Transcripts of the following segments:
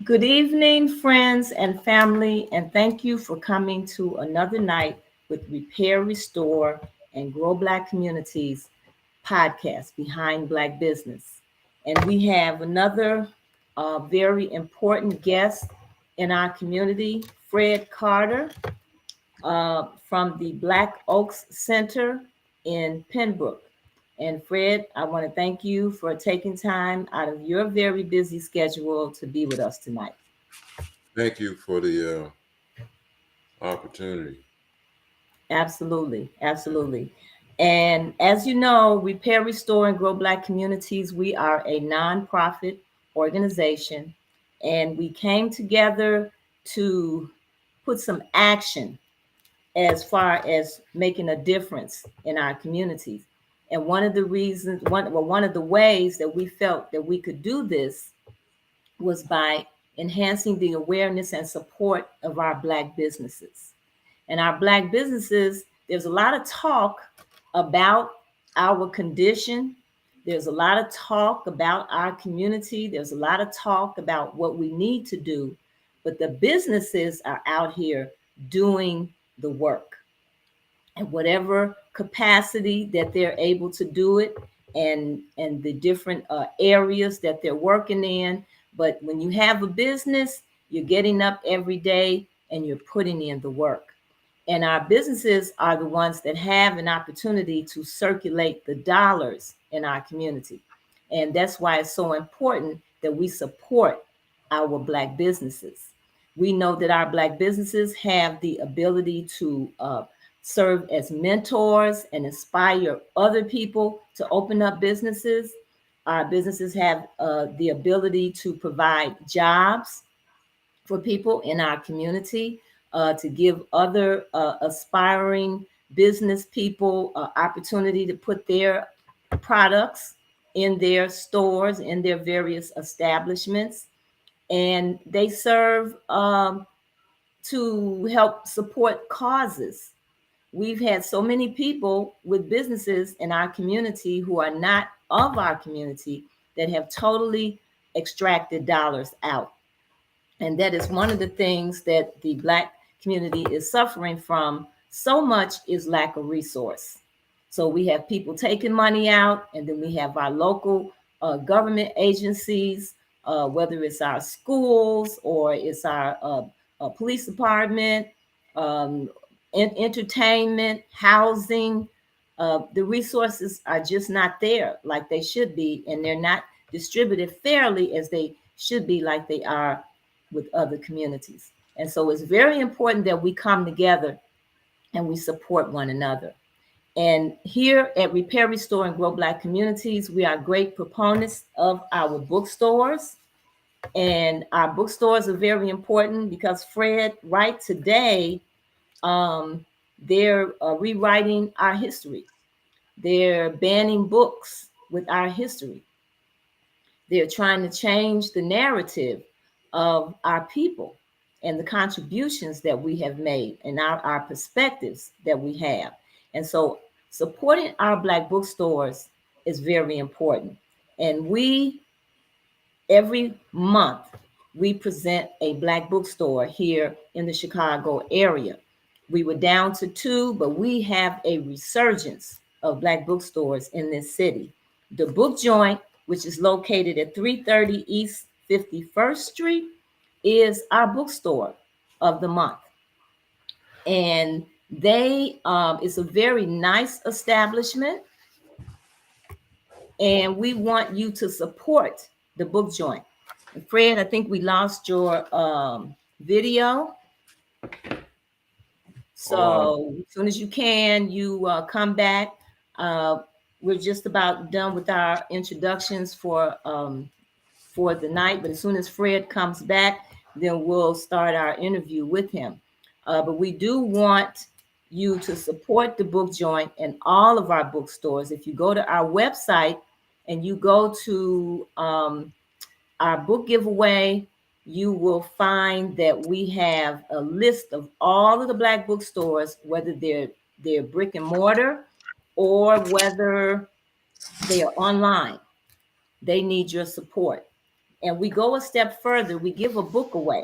Good evening, friends and family, and thank you for coming to another night with Repair, Restore, and Grow Black Communities podcast, Behind Black Business. And we have another very important guest in our community, Fred Carter from the Black Oaks Center in Pembroke. And Fred, I want to thank you for taking time out of your very busy schedule to be with us tonight. Thank you for the opportunity. Absolutely, absolutely. And as you know, Repair, Restore, and Grow Black Communities, we are a nonprofit organization, and we came together to put some action as far as making a difference in our communities. And one of the reasons, one of the ways that we felt that we could do this was by enhancing the awareness and support of our Black businesses. And our Black businesses, there's a lot of talk about our condition. There's a lot of talk about our community. There's a lot of talk about what we need to do. But the businesses are out here doing the work at whatever capacity that they're able to do it, and the different areas that they're working in. But when you have a business, you're getting up every day and you're putting in the work. And our businesses are the ones that have an opportunity to circulate the dollars in our community. And that's why it's so important that we support our Black businesses. We know that our Black businesses have the ability to serve as mentors and inspire other people to open up businesses. Our businesses have the ability to provide jobs for people in our community, to give other aspiring business people opportunity to put their products in their stores, in their various establishments. And they serve to help support causes. We've had so many people with businesses in our community who are not of our community that have totally extracted dollars out. And that is one of the things that the Black community is suffering from so much is lack of resource. So we have people taking money out, and then we have our local government agencies, whether it's our schools or it's our police department, um, entertainment, housing. The resources are just not there like they should be, and they're not distributed fairly as they should be, like they are with other communities. And so it's very important that we come together and we support one another. And here at Repair, Restore, and Grow Black Communities, we are great proponents of our bookstores. And our bookstores are very important because, Fred, right today, they're rewriting our history. They're banning books with our history. They're trying to change the narrative of our people and the contributions that we have made and our perspectives that we have. And so supporting our Black bookstores is very important. And every month, we present a Black bookstore here in the Chicago area. We were down to two, but we have a resurgence of Black bookstores in this city. The Book Joint, which is located at 330 East 51st Street, is our bookstore of the month. And it's a very nice establishment. And we want you to support the Book Joint. And Fred, I think we lost your video. Oh, So as soon as you can, you come back. Uh, we're just about done with our introductions for the night. But as soon as Fred comes back, then we'll start our interview with him. But we do want you to support the Book Joint and all of our bookstores. If you go to our website and you go to our book giveaway, you will find that we have a list of all of the Black bookstores, whether they're brick and mortar or whether they are online. They need your support. And we go a step further, we give a book away.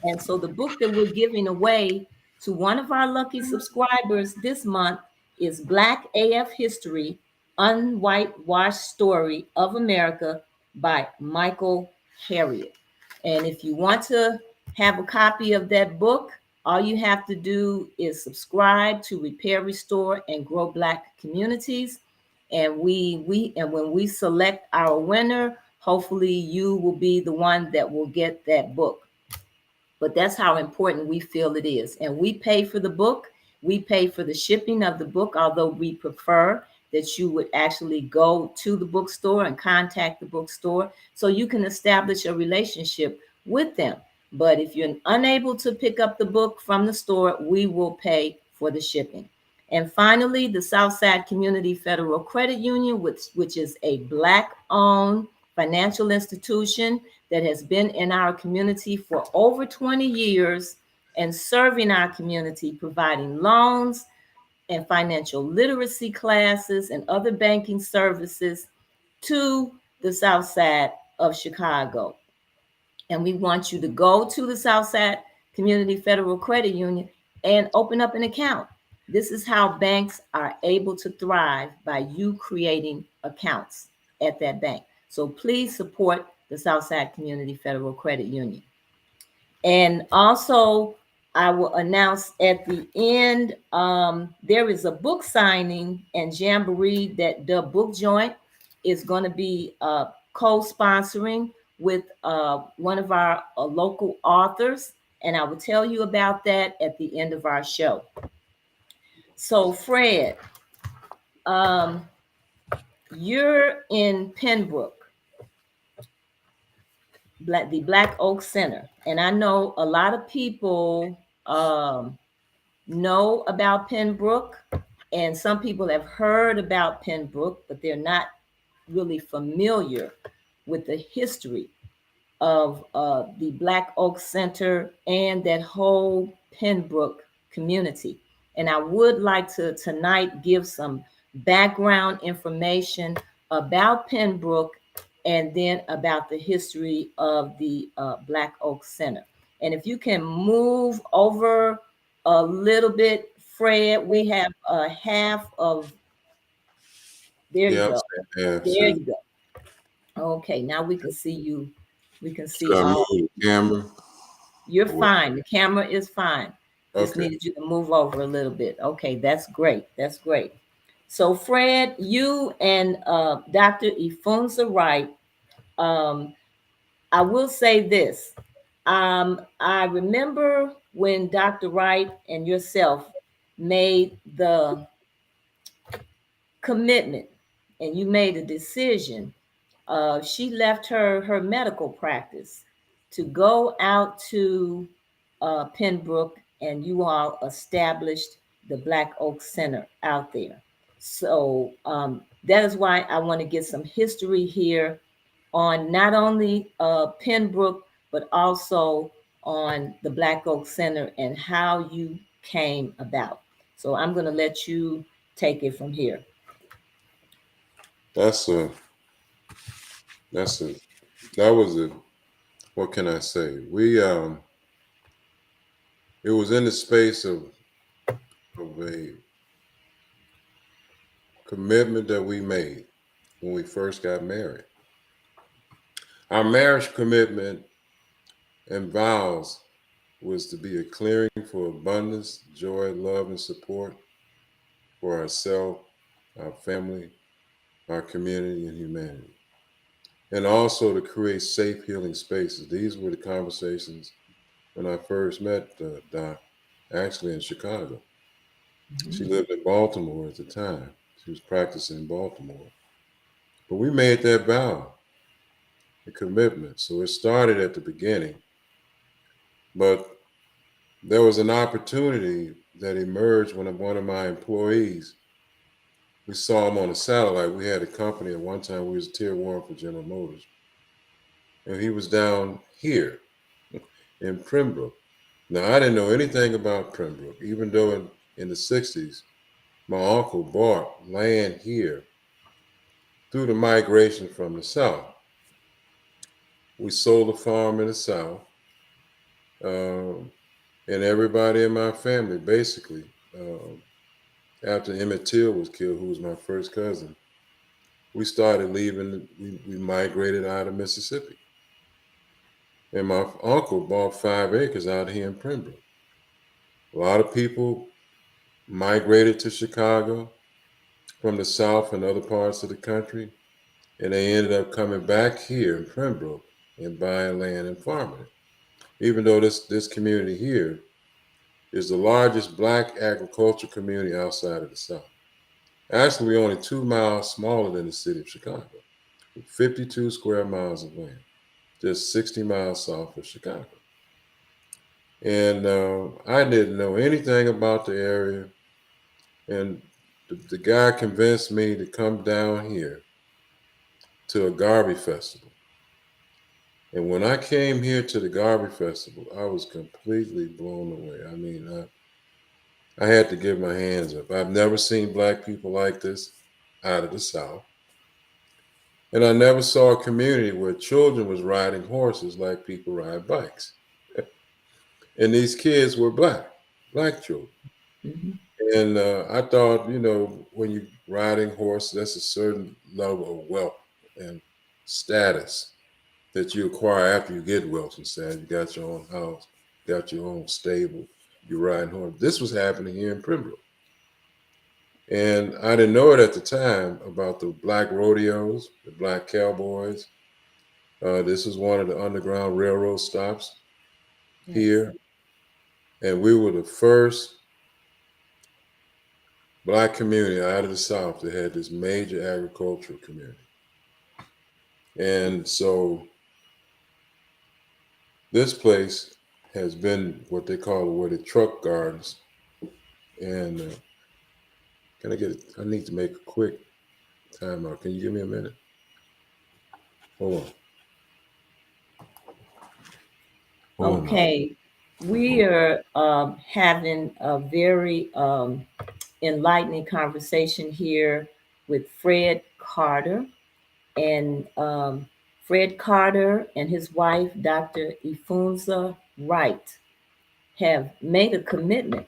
And so the book that we're giving away to one of our lucky subscribers this month is Black AF History, Unwhitewashed Story of America by Michael Harriot. And if you want to have a copy of that book, all you have to do is subscribe to Repair, Restore, and Grow Black Communities. And when we select our winner, hopefully you will be the one that will get that book. But that's how important we feel it is. And we pay for the book. We pay for the shipping of the book, although we prefer that you would actually go to the bookstore and contact the bookstore so you can establish a relationship with them. But if you're unable to pick up the book from the store, we will pay for the shipping. And finally, the Southside Community Federal Credit Union, which is a Black-owned financial institution that has been in our community for over 20 years and serving our community, providing loans and financial literacy classes and other banking services to the South Side of Chicago. And we want you to go to the Southside Community Federal Credit Union and open up an account. This is how banks are able to thrive, by you creating accounts at that bank. So please support the Southside Community Federal Credit Union. And also, I will announce at the end, there is a book signing and jamboree that the Book Joint is going to be co-sponsoring with one of our local authors. And I will tell you about that at the end of our show. So, Fred, you're in Pembroke, the Black Oak Center. And I know a lot of people know about Pembroke, and some people have heard about Pembroke, but they're not really familiar with the history of the Black Oak Center and that whole Pembroke community. And I would like to tonight give some background information about Pembroke and then about the history of the Black Oak Center. And if you can move over a little bit, Fred, we have half of, there you Yeah, go. yeah, There so you go. Okay, now we can see you. We can see should I all. move the camera? You're Or what? fine. The camera is fine. Just Okay. needed you to move over a little bit. Okay, that's great. That's great. So, Fred, you and Dr. Ifunza Wright, um, I will say this. I remember when Dr. Wright and yourself made the commitment and you made a decision. She left her medical practice to go out to Pembroke, and you all established the Black Oak Center out there. So that is why I want to get some history here on not only Pembroke, but also on the Black Oak Center and how you came about. So I'm going to let you take it from here. That's a that's a that was a what can I say? It was in the space of a commitment that we made when we first got married. Our marriage commitment and vows was to be a clearing for abundance, joy, love, and support for ourselves, our family, our community, and humanity. And also to create safe healing spaces. These were the conversations when I first met Doc, actually in Chicago. She lived in Baltimore at the time. She was practicing in Baltimore. But we made that vow, the commitment. So it started at the beginning. But there was an opportunity that emerged when one of my employees, we saw him on a satellite. We had a company at one time, we was a tier one for General Motors. And he was down here in Pembroke. Now, I didn't know anything about Pembroke, even though in the 60s, my uncle bought land here through the migration from the South. We sold a farm in the South. Um, and everybody in my family, basically, after Emmett Till was killed, who was my first cousin, we started leaving. We migrated out of Mississippi. And my uncle bought 5 acres out here in Pembroke. A lot of people migrated to Chicago from the South and other parts of the country, and they ended up coming back here in Pembroke and buying land and farming it. Even though this community here is the largest black agricultural community outside of the South. Actually, we're only 2 miles smaller than the city of Chicago, with 52 square miles of land, just 60 miles south of Chicago. And I didn't know anything about the area. And the guy convinced me to come down here to a Garvey festival. And when I came here to the Garvey festival, I was completely blown away. I mean, I had to give my hands up. I've never seen black people like this out of the South. And I never saw a community where children was riding horses like people ride bikes. And these kids were black children. Mhm. And I thought, when you riding horse, that's a certain level of wealth and status that you acquire after you get wealth and status. You got your own house, got your own stable, you're riding horse. This was happening here in Pembroke. And I didn't know it at the time about the black rodeos, the black cowboys. This was one of the Underground Railroad stops Yes. here. And we were the first black community out of the South that had this major agricultural community. And so this place has been what they call the truck gardens. And can I get it? I need to make a quick timeout. Can you give me a minute? Hold on. Hold on. Okay. We are having a very enlightening conversation here with Fred Carter. And Fred Carter and his wife, Dr. Ifunza Wright, have made a commitment.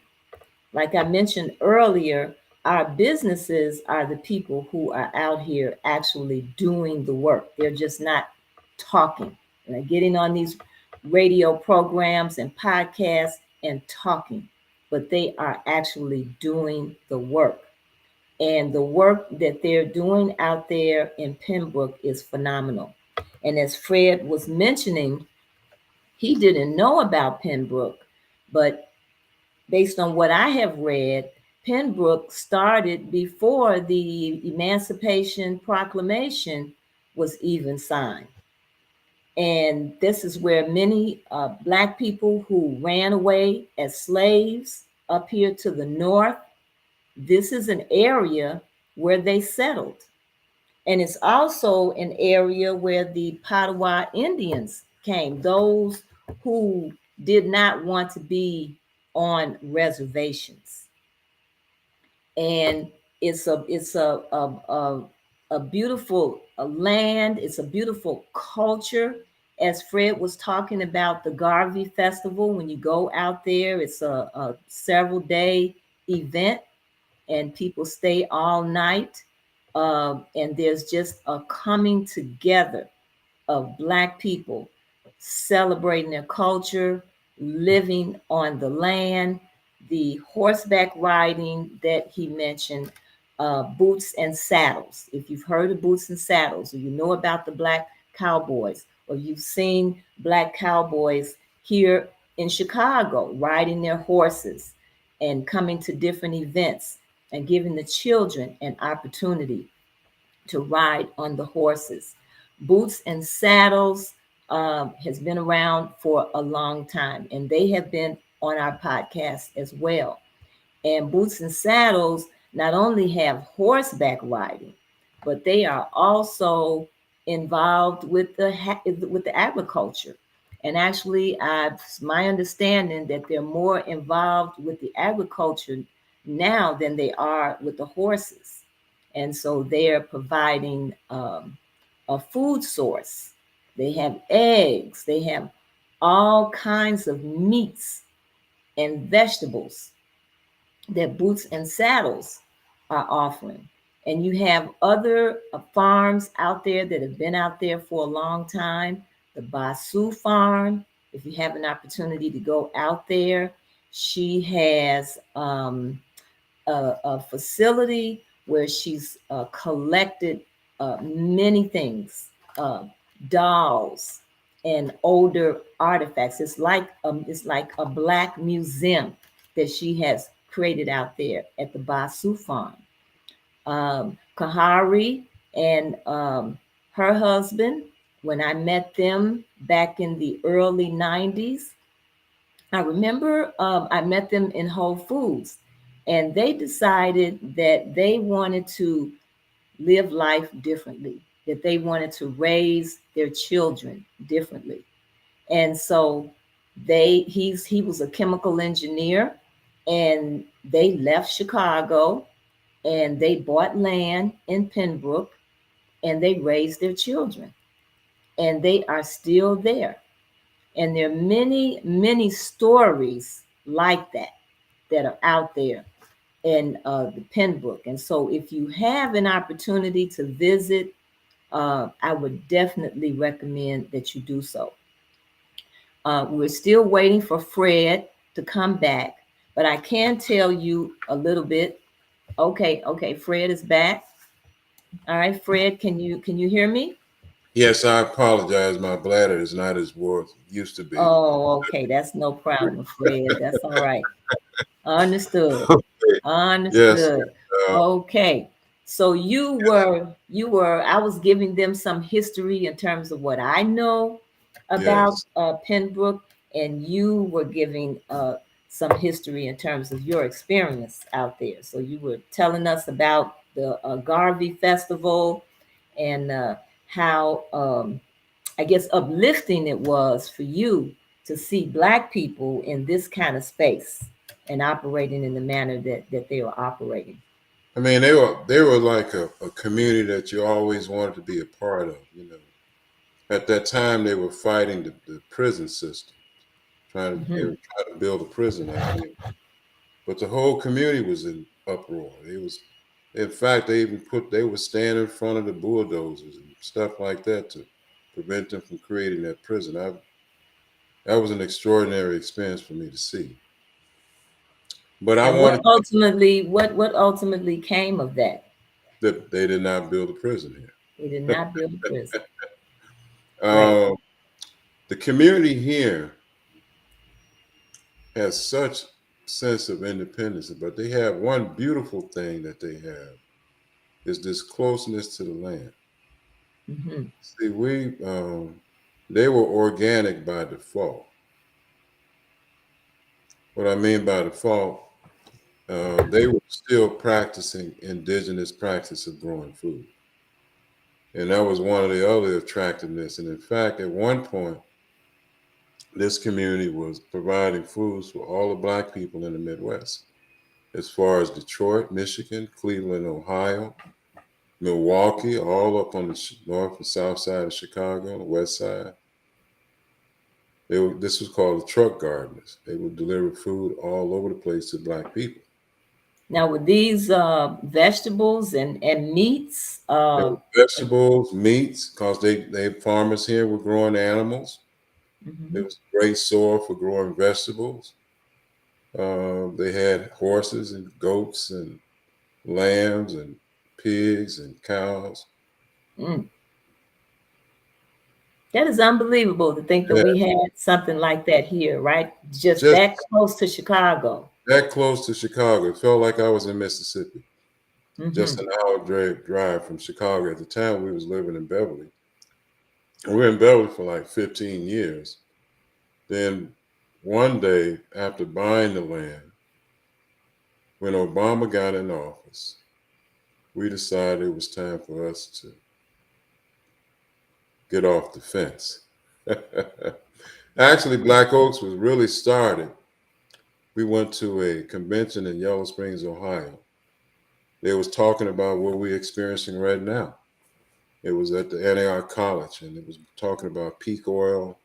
Like I mentioned earlier, our businesses are the people who are out here actually doing the work. They're just not talking, and they're getting on these radio programs and podcasts and talking, but they are actually doing the work. And the work that they're doing out there in Pembroke is phenomenal. And as Fred was mentioning, he didn't know about Pembroke, but based on what I have read, Pembroke started before the Emancipation Proclamation was even signed. And this is where many Black people who ran away as slaves up here to the north, this is an area where they settled. And it's also an area where the Potawatomi Indians came, those who did not want to be on reservations. And it's a beautiful land. It's a beautiful culture. As Fred was talking about the Garvey Festival, when you go out there, it's a several day event and people stay all night. And there's just a coming together of Black people celebrating their culture, living on the land, the horseback riding that he mentioned, boots and saddles. If you've heard of boots and saddles, or you know about the Black cowboys, or you've seen Black cowboys here in Chicago riding their horses and coming to different events and giving the children an opportunity to ride on the horses. Boots and saddles has been around for a long time, and they have been on our podcast as well. And boots and saddles not only have horseback riding, but they are also involved with the agriculture. And actually, it's my understanding that they're more involved with the agriculture now than they are with the horses. And so they're providing a food source they have eggs, they have all kinds of meats and vegetables that Boots and Saddles are offering. And you have other farms out there that have been out there for a long time. The Basu farm, if you have an opportunity to go out there, she has a facility where she's collected many things, dolls and older artifacts. It's like a black museum that she has created out there at the Basu farm. Kahari and her husband, when I met them back in the early 90s, I remember I met them in Whole Foods, and they decided that they wanted to live life differently, that they wanted to raise their children differently. And so he was a chemical engineer, and they left Chicago and they bought land in Pembroke and they raised their children, and they are still there. And there are many, many stories like that that are out there in the Pen Book. And so, if you have an opportunity to visit, I would definitely recommend that you do so. We're still waiting for Fred to come back, but I can tell you a little bit. Okay, okay, Fred is back. All right, Fred, can you hear me? Yes, I apologize. My bladder is not as what it used to be. Oh, okay, that's no problem, Fred. That's all right. Understood. Yes. Understood. Okay. So you were I was giving them some history in terms of what I know about Yes. Pembroke, and you were giving some history in terms of your experience out there. So you were telling us about the Garvey Festival and how I guess uplifting it was for you to see Black people in this kind of space and operating in the manner that they were operating. I mean, they were like a community that you always wanted to be a part of. At that time, they were fighting the prison system, they Hmm. were trying to build a prison out here. But the whole community was in uproar. In fact, they would stand in front of the bulldozers and stuff like that to prevent them from creating that prison. That was an extraordinary experience for me to see. But I And what wanted ultimately what ultimately came of that? that they did not build a prison They did here. not build a prison. Right. um, the community here has such sense of independence, but they have one beautiful thing that they have is this closeness to the land. Hmm. See, they were organic by default. What I mean by default, they were still practicing indigenous practice of growing food. And that was one of the other attractiveness. And in fact, at one point, this community was providing foods for all the Black people in the Midwest, as far as Detroit, Michigan, Cleveland, Ohio, Milwaukee, all up on the north and south side of Chicago, the west side. This was called the truck gardeners. They would deliver food all over the place to Black people. Now with these vegetables and meats, There were vegetables, meats, because they farmers here were growing animals. There mhm. was great soil for growing vegetables. They had horses and goats and lambs and pigs and cows. Mm. That is unbelievable to think that Yeah, we had something like that here, right? Just that just close to Chicago. that close to Chicago. It felt like I was in Mississippi. Just Hmm. an hour drive from Chicago. At the time, we was living in Beverly. And we were in Beverly for like 15 years. Then one day, after buying the land, when Obama got in office, we decided it was time for us to get off the fence. Actually, Black Oaks was really started. We went to a convention in Yellow Springs, Ohio. They was talking about what we're experiencing right now. It was at the Antioch College, and it was talking about peak oil,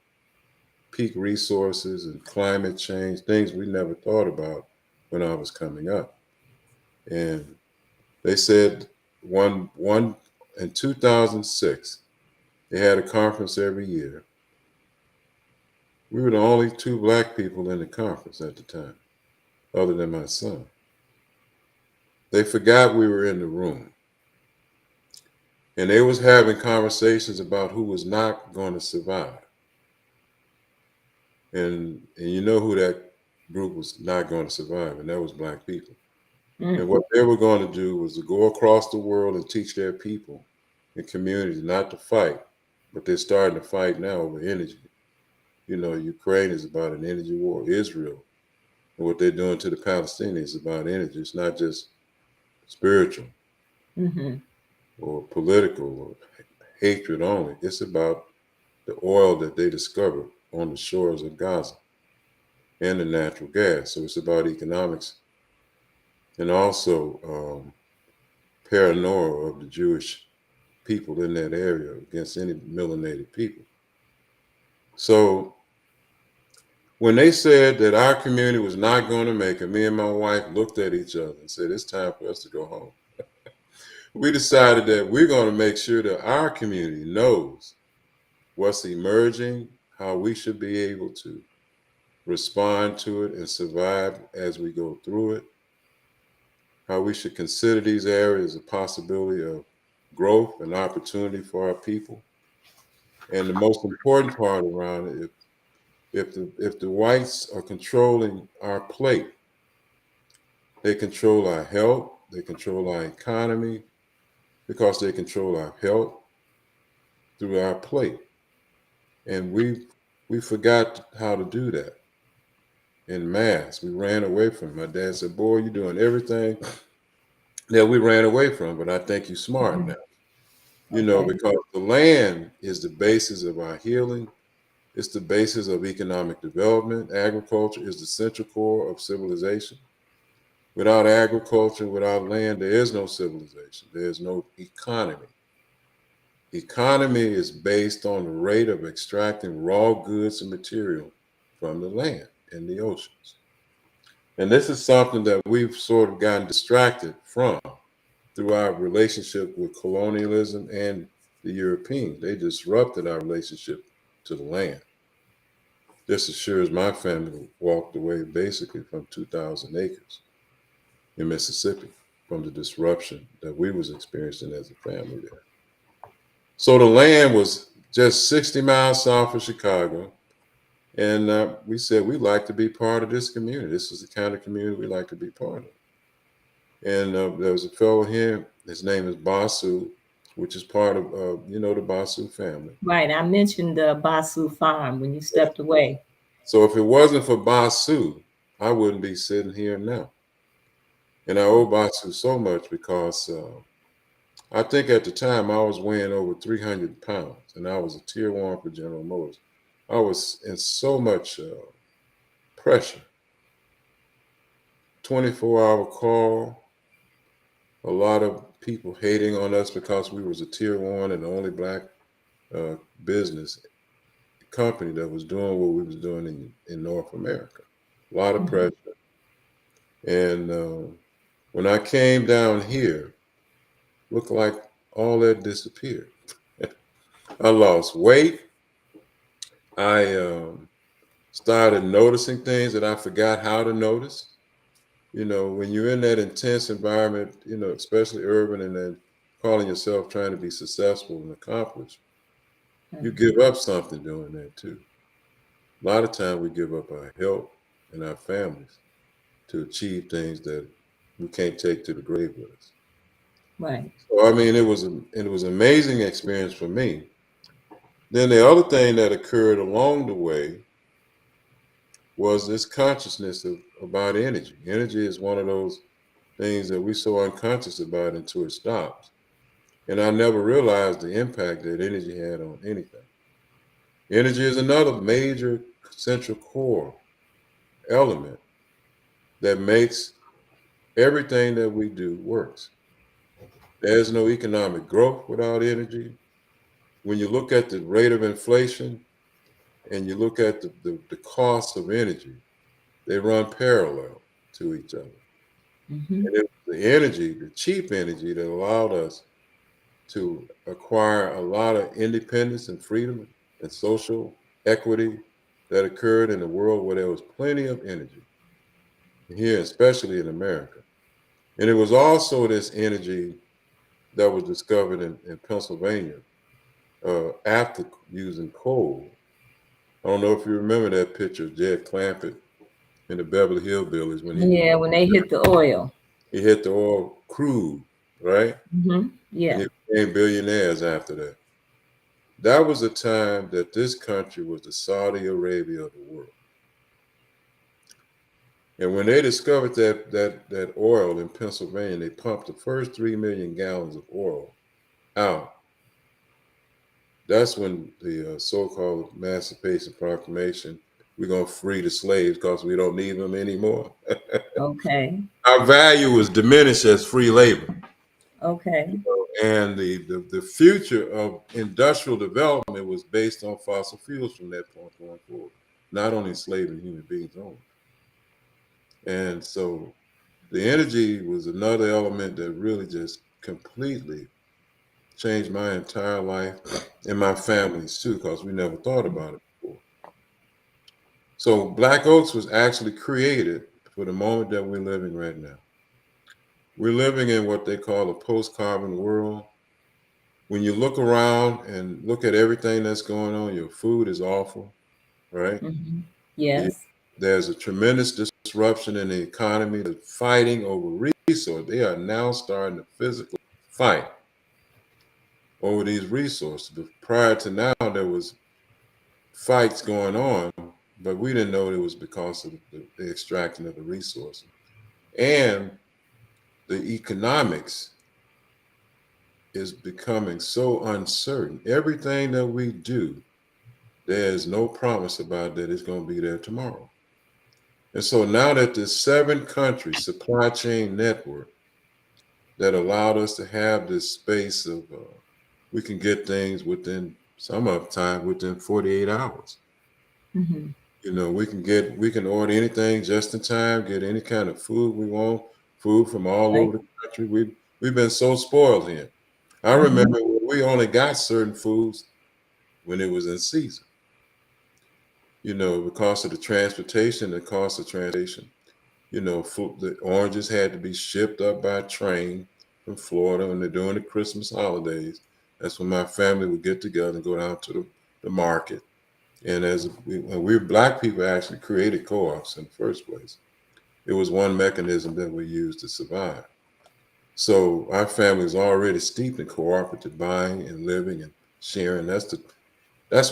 peak resources, and climate change, things we never thought about when I was coming up. And they said one in 2006, they had a conference every year. We were the only two black people in the conference at the time, other than my son. They forgot we were in the room. And they was having conversations about who was not going to survive. And you know who that group was not going to survive, and that was black people. And Mm. what they were going to do was to go across the world and teach their people and communities not to fight, but they're starting to fight now over energy. You know, Ukraine is about an energy war. Israel and what they're doing to the Palestinians is about energy. It's not just spiritual Mm-hmm. or political or hatred only. It's about the oil that they discovered on the shores of Gaza and the natural gas. So it's about economics and also paranoia of the Jewish people in that area against any melanated people. So when they said that our community was not going to make it, me and my wife looked at each other and said, it's time for us to go home. We decided that we're going to make sure that our community knows what's emerging, how we should be able to respond to it and survive as we go through it, how we should consider these areas a possibility of growth and opportunity for our people. And the most important part around it, if the whites are controlling our plate, they control our health, they control our economy, because they control our health through our plate. And we forgot how to do that in mass. We ran away from it. My dad said, boy, you're doing everything that we ran away from, but I think you're smart Mm-hmm. now. You know, Okay. because the land is the basis of our healing. It's the basis of economic development. Agriculture is the central core of civilization. Without agriculture, without land, there is no civilization. There is no economy. Economy is based on the rate of extracting raw goods and material from the land and the oceans. And this is something that we've sort of gotten distracted from through our relationship with colonialism and the Europeans. They disrupted our relationship to the land. Just as sure as my family walked away basically from 2,000 acres in Mississippi from the disruption that we was experiencing as a family there. So the land was just 60 miles south of Chicago. And we said we'd like to be part of this community. This is the kind of community we like to be part of. And there was a fellow here, his name is Basu, which is part of, the Basu family. Right. I mentioned the Basu farm when you stepped away. So if it wasn't for Basu, I wouldn't be sitting here now. And I owe Basu so much because I think at the time I was weighing over 300 pounds and I was a tier one for General Motors. I was in so much pressure, 24-hour call, a lot of people hating on us because we was a tier one and the only black uh, business company that was doing what we was doing in North America. A lot of Mm-hmm. pressure. And when I came down here, looked like all that disappeared. I lost weight. I started noticing things that I forgot how to notice. You know, when you're in that intense environment, especially urban, and then calling yourself trying to be successful and accomplished, you give up something doing that too. A lot of time we give up our health and our families to achieve things that we can't take to the grave with us. Right. So I mean, it was an amazing experience for me. Then the other thing that occurred along the way was this consciousness about energy. Energy is one of those things that we're so unconscious about until it stops. And I never realized the impact that energy had on anything. Energy is another major central core element that makes everything that we do works. There's no economic growth without energy. when you look at the rate of inflation and you look at the cost of energy, they run parallel to each other. Hmm. And it was the energy, the cheap energy, that allowed us to acquire a lot of independence and freedom and social equity that occurred in a world where there was plenty of energy, here, especially in America. And it was also this energy that was discovered in Pennsylvania after using coal. I don't know if you remember that picture of Jed Clampett in the Beverly Hillbillies when Yeah, when they hit the oil. he hit the oil crude, right? Hmm. And Yeah. he became billionaires after that. That was a time that this country was the Saudi Arabia of the world. And when they discovered that oil in Pennsylvania, they pumped the first 3 million gallons of oil out. That's when the so-called Emancipation Proclamation, we're going to free the slaves because we don't need them anymore. Okay. Our value was diminished as free labor. Okay. And the future of industrial development was based on fossil fuels from that point going forward, not on enslaving human beings only. And so the energy was another element that really just completely changed my entire life and my family's too, because we never thought about it before. So Black Oaks was actually created for the moment that we're living right now. We're living in what they call a post-carbon world. When you look around and look at everything that's going on, your food is awful, right? Hmm. You- Yes. There's a tremendous disruption in the economy. They're fighting over resources. They are now starting to physically fight over these resources. But prior to now, there was fights going on, but we didn't know it was because of the extracting of the resources. And the economics is becoming so uncertain. Everything that we do, there's no promise about that it's going to be there tomorrow. And so now that this 7 country supply chain network that allowed us to have this space of, we can get things within some of the time within 48 hours. Hmm. We can order anything just in time, get any kind of food we want, food from all Right. over the country. We've been so spoiled here. I Hmm. remember when we only got certain foods when it was in season. Because of the transportation, the cost of transportation. The oranges had to be shipped up by train from Florida when they're during the Christmas holidays. That's when my family would get together and go down to the market. And we Black people actually created co-ops in the first place. It was one mechanism that we used to survive. So our family is already steeped in cooperative buying and living and sharing. That's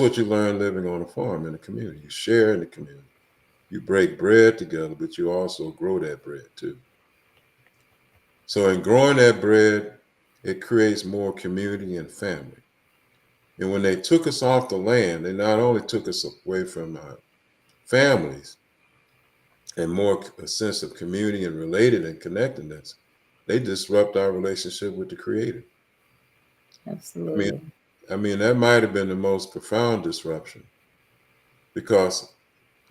what you learn living on a farm in the community. You share in the community. You break bread together, but you also grow that bread too. So in growing that bread, it creates more community and family. And when they took us off the land, they not only took us away from our families and more a sense of community and related and connectedness, they disrupt our relationship with the Creator. I mean, Absolutely. that might have been the most profound disruption because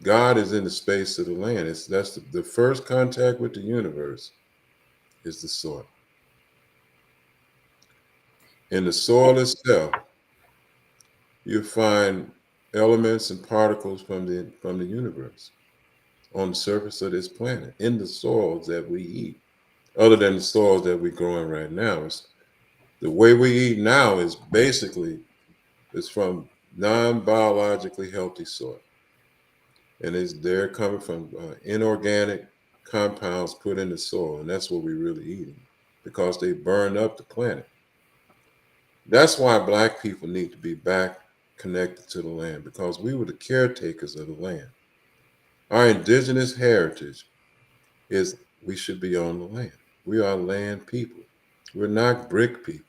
God is in the space of the land. That's the first contact with the universe is the soil. In the soil itself, you find elements and particles from the universe on the surface of this planet in the soils that we eat. Other than the soils that we're growing right now, the way we eat now is from non-biologically healthy soil, and they're coming from inorganic compounds put in the soil, and that's what we're really eating because they burn up the planet. That's why Black people need to be back connected to the land because we were the caretakers of the land. Our indigenous heritage is we should be on the land. We are land people. We're not brick people.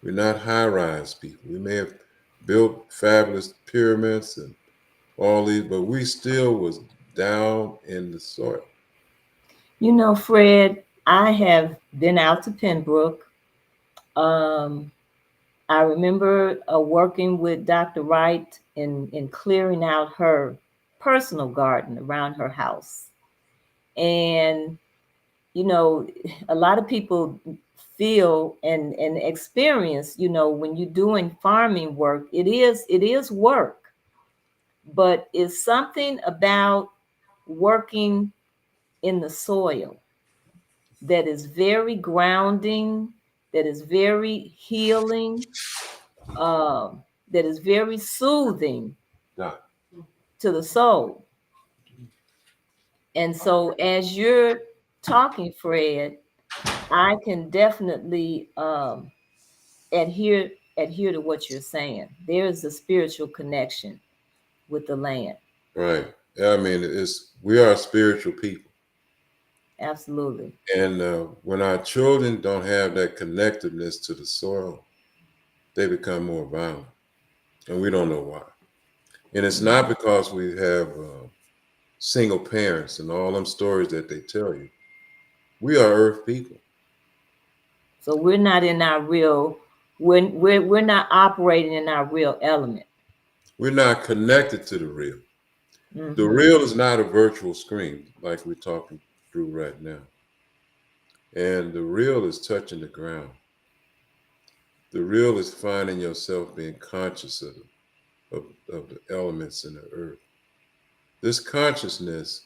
We're not high-rise people. We may have built fabulous pyramids and all these, but we still was down in the soil. Fred, I have been out to Pembroke. Um, I remember working with Dr. Wright in clearing out her personal garden around her house. And, you know, a lot of people feel and experience, you know, when you're doing farming work, it is work, but it's something about working in the soil that is very grounding, that is very healing, that is very soothing Yeah. to the soul. And so, as you're talking, Fred, I can definitely adhere to what you're saying. There is a spiritual connection with the land. Right. Yeah, I mean, we are spiritual people, Absolutely. and when our children don't have that connectiveness to the soil, they become more violent, and we don't know why. And it's not because we have single parents and all them stories that they tell you. We are Earth people. So we're not in our real. We're not operating in our real element. We're not connected to the real. The Hmm. real is not a virtual screen like we're talking through right now. And the real is touching the ground. The real is finding yourself being conscious of the elements in the earth. This consciousness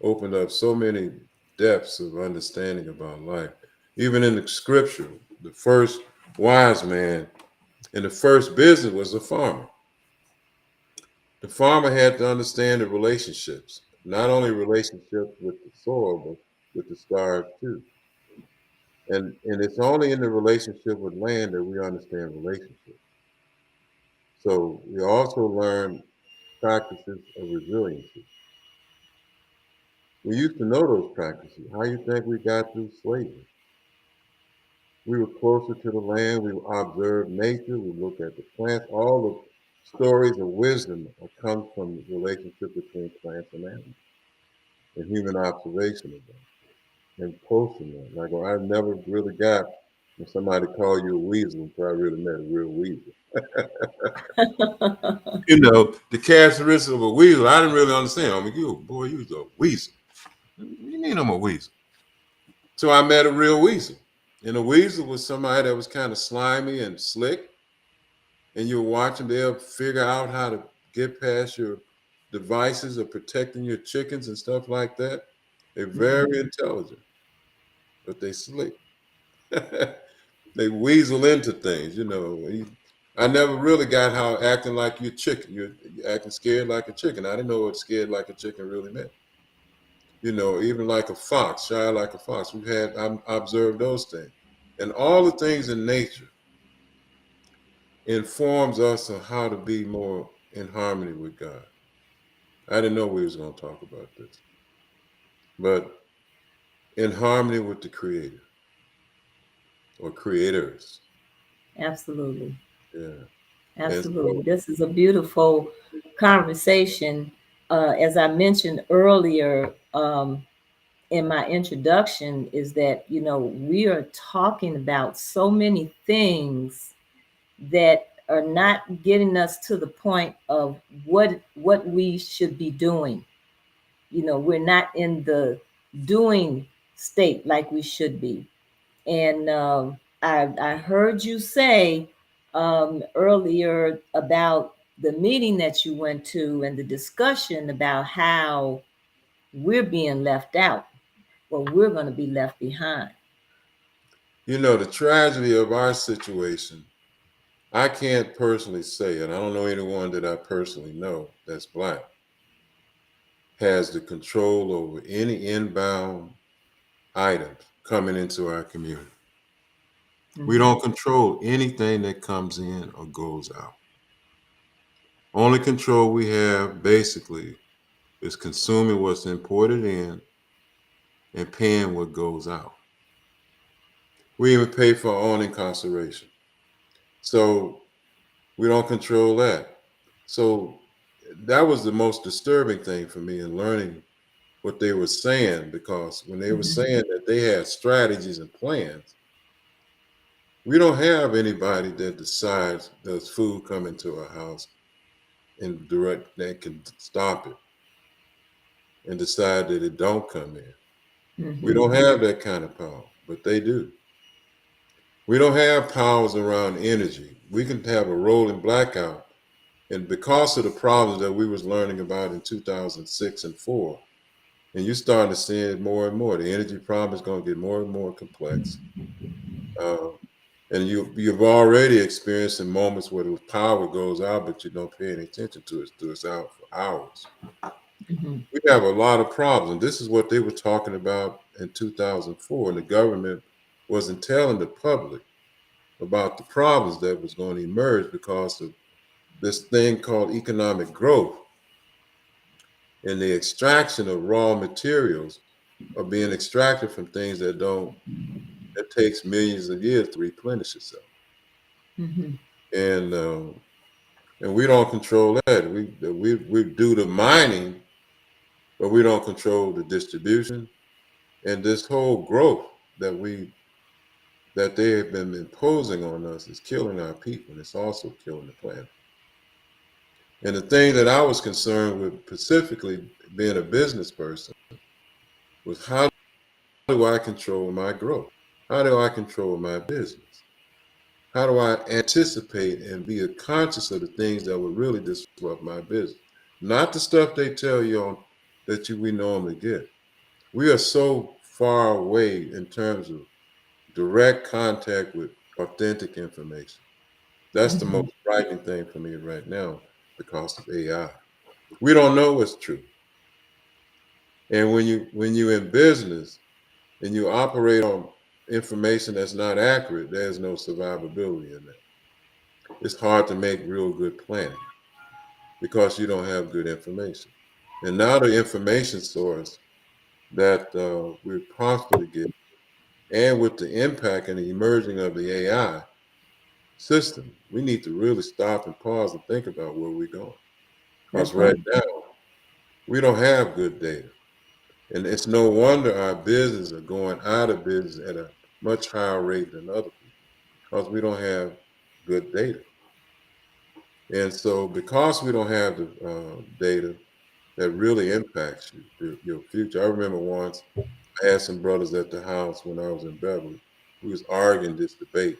opened up so many depths of understanding about life. Even in the scripture, the first wise man in the first business was a farmer. The farmer had to understand the relationships, not only relationships with the soil, but with the stars too. And it's only in the relationship with land that we understand relationships. So we also learn practices of resiliency. We used to know those practices. How you think we got through slavery? We were closer to the land. We observed nature. We looked at the plants. All the stories of wisdom come from the relationship between plants and animals and human observation of them and posting them. Like, well, I never really got when somebody called you a weasel until I really met a real weasel. You know, the characteristics of a weasel, I didn't really understand. I mean, you was a weasel. What do you mean I'm a weasel? So I met a real weasel. And a weasel was somebody that was kind of slimy and slick. And you were watching, they'll figure out how to get past your devices of protecting your chickens and stuff like that. They're very intelligent, but they slick. They weasel into things, you know. I never really got how acting like you're chicken. You're acting scared like a chicken. I didn't know what scared like a chicken really meant. You know, even like a fox, shy like a fox. I observed those things. And all the things in nature informs us on how to be more in harmony with God. I didn't know we was going to talk about this, but in harmony with the Creator or creators. Absolutely. Yeah. And Absolutely. so, This is a beautiful conversation. As I mentioned earlier in my introduction, is that, you know, we are talking about so many things that are not getting us to the point of what we should be doing. You know, we're not in the doing state like we should be. And I heard you say earlier about the meeting that you went to and the discussion about how we're being left out, or we're going to be left behind. you know, the tragedy of our situation, I can't personally say, and I don't know anyone that I personally know that's Black, has the control over any inbound items coming into our community. We Hmm. don't control anything that comes in or goes out. Only control we have basically is consuming what's imported in and paying what goes out. We even pay for our own incarceration. So we don't control that. So that was the most disturbing thing for me in learning what they were saying, because when they were Hmm. saying that they had strategies and plans, We don't have anybody that decides does food come into our house and direct that can stop it and decide that it don't come in. We Mm-hmm. don't have that kind of power, but they do. We don't have powers around energy. We can have a rolling blackout, and because of the problems that we was learning about in 2006 and 4, and you're starting to see it more and more. The energy problem is going to get more and more complex. Uh, and you've already experienced in moments where the power goes out, but you don't pay any attention to it. So it's out for hours. Mm-hmm. We have a lot of problems. And this is what they were talking about in 2004. And the government wasn't telling the public about the problems that was going to emerge because of this thing called economic growth and the extraction of raw materials are being extracted from things that don't that takes millions of years to replenish itself. Mm-hmm. And and we don't control that. We do the mining, but we don't control the distribution and this whole growth that we that they have been imposing on us is killing our people, and it's also killing the planet. And the thing that I was concerned with, specifically being a business person, was how do I control my growth? How do I control my business? How do I anticipate and be conscious of the things that would really disrupt my business? Not the stuff they tell you on that we normally get. We are so far away in terms of direct contact with authentic information. That's the Mm-hmm. most frightening thing for me right now because of AI. We don't know what's true. And when you're in business and you operate on information that's not accurate, there's no survivability in that. It's hard to make real good planning because you don't have good information. And now the information source that we're constantly getting, and with the impact and the emerging of the AI system, we need to really stop and pause and think about where we're going. Because That's right right. now, we don't have good data. And it's no wonder our businesses are going out of business at a much higher rate than other people because we don't have good data. And so, because we don't have the data that really impacts you, your future. I remember once I had some brothers at the house when I was in Beverly. We was arguing this debate,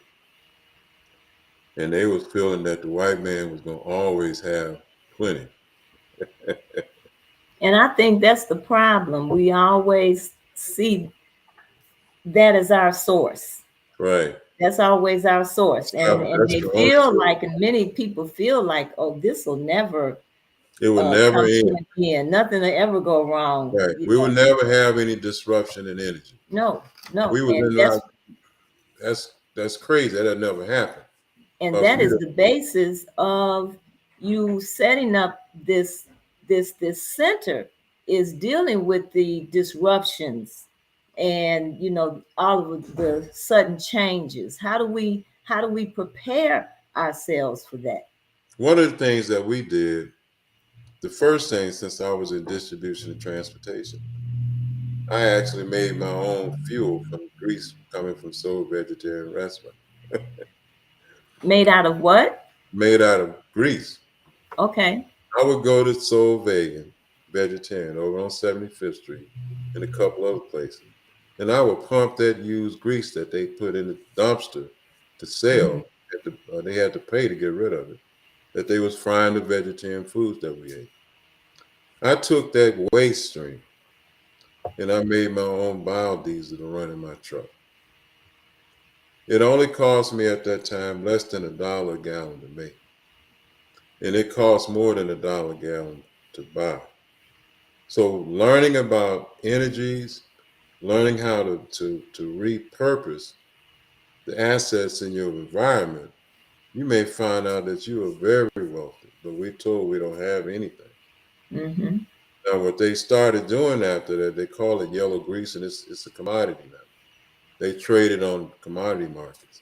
and they was feeling that the white man was going to always have plenty. And I think that's the problem. We always see that as our source. Right. That's always our source. And That's they the only feel source. like, and many people feel like, oh, this will never It would never come to end. an end. Nothing will ever go wrong. Right. You We would know, never have any disruption in energy. no, no. We would not. That's crazy. That'll never happen And because that we is don't. the basis of you setting up this center is dealing with the disruptions and all of the sudden changes. How do we prepare ourselves for that? One of the things that we did, the first thing since I was in distribution and transportation, I actually made my own fuel from grease coming from Soul Vegetarian Restaurant, Made out of what? made out of grease. Okay. I would go to Soul Vegetarian over on 75th Street and a couple other places. And I would pump that used grease that they put in the dumpster to Mhm. sell. They had to pay to get rid of it. That they was frying the vegetarian foods that we ate. I took that waste stream and I made my own biodiesel to run in my truck. It only cost me at that time less than $1 a gallon to make. And it cost more than $1 a gallon to buy. So learning about energies, learning how to repurpose the assets in your environment, you may find out that you are very wealthy, but we're told we don't have anything. Mhm. Now, what they started doing after that, they call it yellow grease, and it's a commodity now. They trade it on commodity markets.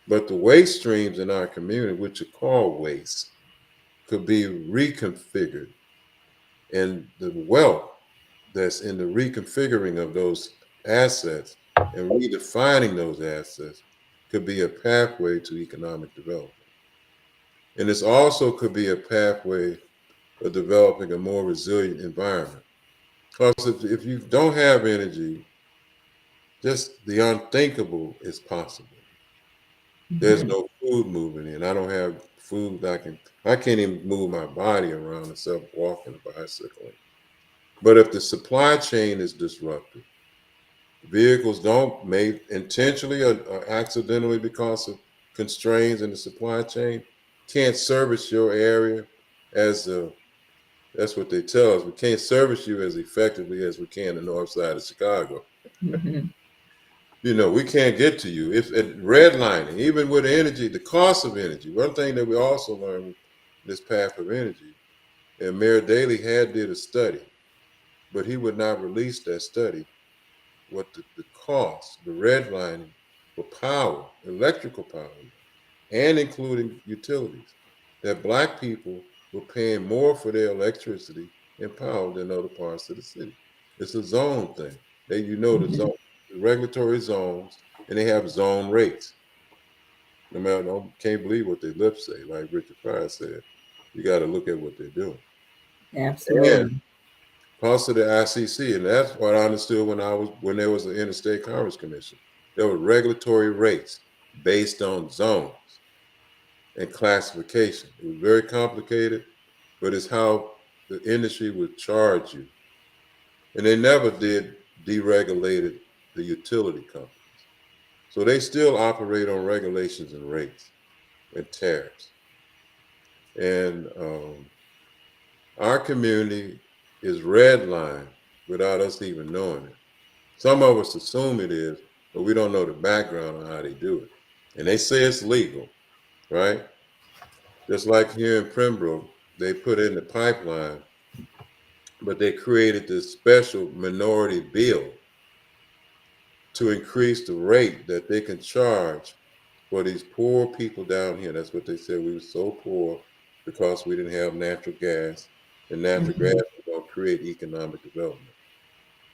But the waste streams in our community, which are called waste, could be reconfigured. And the wealth that's in the reconfiguring of those assets and redefining those assets could be a pathway to economic development. And this also could be a pathway of developing a more resilient environment. Because if you don't have energy, just the unthinkable is possible. There's Mhm. no food moving in. I don't have food I can't even move my body around except walking or bicycling. But if the supply chain is disrupted, vehicles don't made intentionally or accidentally because of constraints in the supply chain, can't service your area as that's what they tell us. We can't service you as effectively as we can the north side of Chicago. Mhm. We can't get to you. If redlining, even with energy, the cost of energy. One thing that we also learned with this path of energy, and Mayor Daley had did a study, but he would not release that study. What the cost, the redlining for power, electrical power, and including utilities, that Black people were paying more for their electricity and power than other parts of the city. It's a zone thing. The Mhm. zone, the regulatory zones, and they have zone rates. No matter, I can't believe what their lips say. Like Richard Pryor said, you got to look at what they're doing. And Absolutely. cost of the ICC, and that's what I understood when there was an Interstate Commerce Commission. There were regulatory rates based on zones and classification. It was very complicated, but it's how the industry would charge you. And they never did deregulated the utility companies. So they still operate on regulations and rates and tariffs. And our community is redlined without us even knowing it. Some of us assume it is, but we don't know the background on how they do it. And they say it's legal, right? Just like here in Pembroke, they put in the pipeline, but they created this special minority bill to increase the rate that they can charge for these poor people down here. That's what they said. We were so poor because we didn't have natural gas, and natural gas Mhm. is going to create economic development.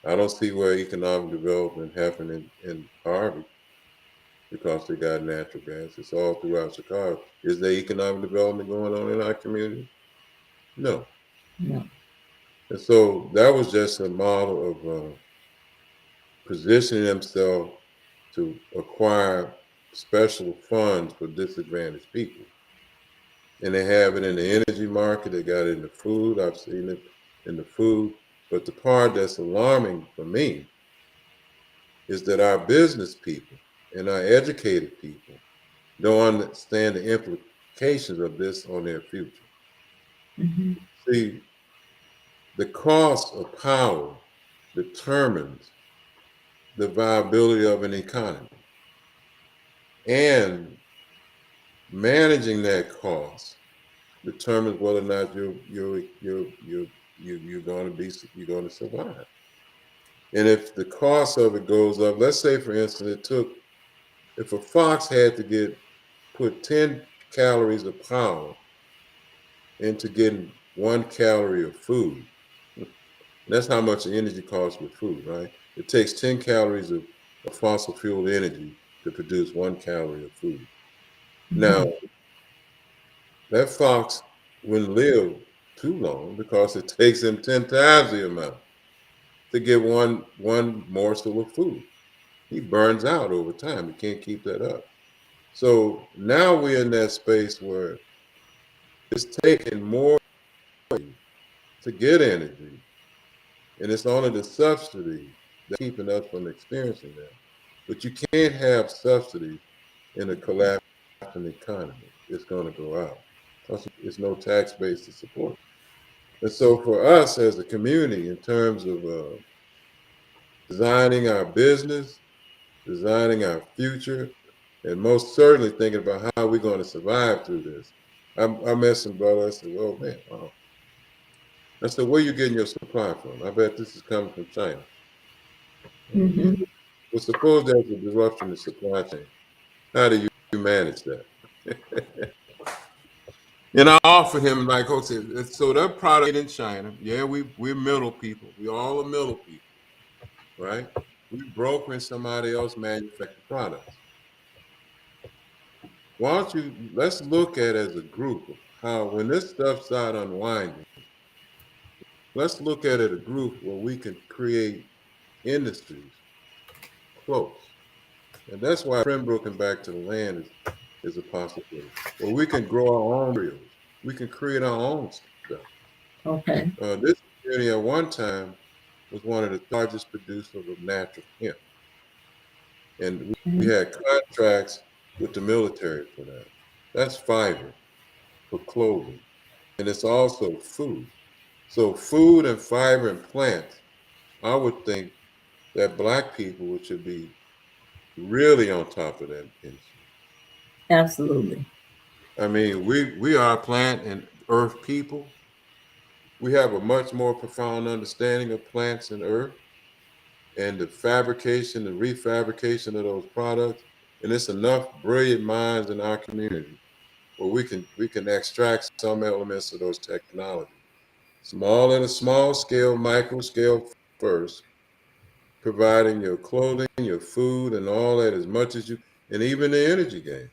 I don't see where economic development happened in Harvey because they got natural gas. It's all throughout Chicago. Is there economic development going on in our community? No. No. And so that was just a model of positioning themselves to acquire special funds for disadvantaged people. And they have it in the energy market, they got it in the food. I've seen it in the food. But the part that's alarming for me is that our business people and our educated people don't understand the implications of this on their future. Mhm. See, the cost of power determines the viability of an economy. And managing that cost determines whether or not you're going to survive. And if the cost of it goes up, let's say for instance, if a fox had to put 10 calories of power into getting 1 calorie of food, and that's how much energy costs with food, right? It takes 10 calories of fossil fuel energy to produce 1 calorie of food. Now, Mhm. that fox wouldn't live too long because it takes him 10 times the amount to get one morsel of food. He burns out over time. He can't keep that up. So now we're in that space where it's taking more to get energy, and it's only the subsidy that's keeping us from experiencing that. But you can't have subsidies in a collapsing economy. It's going to go out. Plus, there's no tax base to support. And so for us as a community, in terms of designing our business, designing our future, and most certainly thinking about how we're going to survive through this. I met some brother. I said, "Oh man, wow." I said, "Where you getting your supply from?" I bet this is coming from China. He said, Mhm. well, suppose there's a disruption in supply chain. How do you manage that? And I offered him like, okay, so that product made in China. Yeah, we're middle people. We all are middle people, right? We brokering somebody else manufactured products. why don't you let's look at as a group how when this stuff start unwinding, let's look at it a group where we can create industries close. And that's why Pembroke and back to the land is a possibility. Where we can grow our own reels. We can create our own stuff. Okay. This community at one time was one of the largest producers of natural hemp. And we Mhm. had contracts with the military for that. That's fiber for clothing. And it's also food. So food and fiber and plants, I would think that Black people should be really on top of that industry. Absolutely. I mean, we are plant and earth people. We have a much more profound understanding of plants and earth and the fabrication, the refabrication of those products. And it's enough brilliant minds in our community where we can extract some elements of those technologies. Small in a small scale, micro scale first, providing your clothing, your food, and all that as much as you, and even the energy game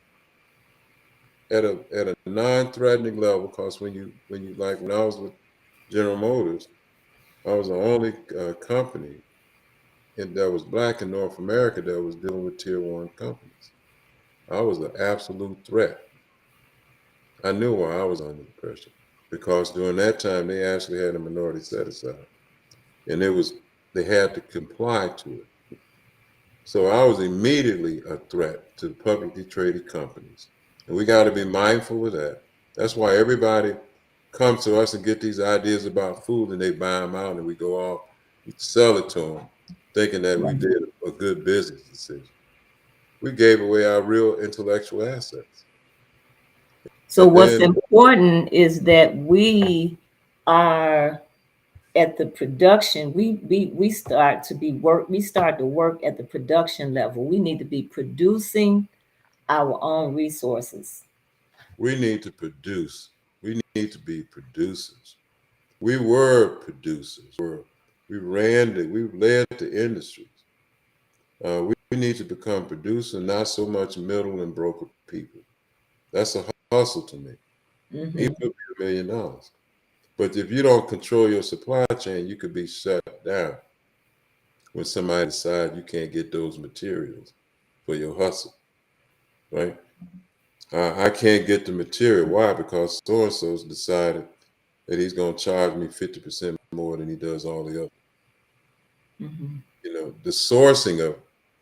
at a non-threatening level. Because when you like when I was with General Motors, I was the only company that was Black in North America that was dealing with tier one companies. I was an absolute threat. I knew why I was under pressure because during that time they actually had a minority set aside, and it was they had to comply to it. So I was immediately a threat to the publicly traded companies. And we got to be mindful of that. That's why everybody comes to us and get these ideas about food and they buy them out and we go off, we sell it to them, thinking that we Right. did a good business decision. We gave away our real intellectual assets. So And what's then important is that we are at the production. We start to be work. We start to work at the production level. We need to be producing our own resources. we need to produce. We need to be producers. We were producers. We led the industries. We need to become producer, not so much middle and broker people. That's a hustle to me. Even Hmm. if it's $1 million. But if you don't control your supply chain, you could be shut down when somebody decides you can't get those materials for your hustle, right? I can't get the material. Why? Because so and so's decided that he's going to charge me 50% more than he does all the other. Hmm. The sourcing of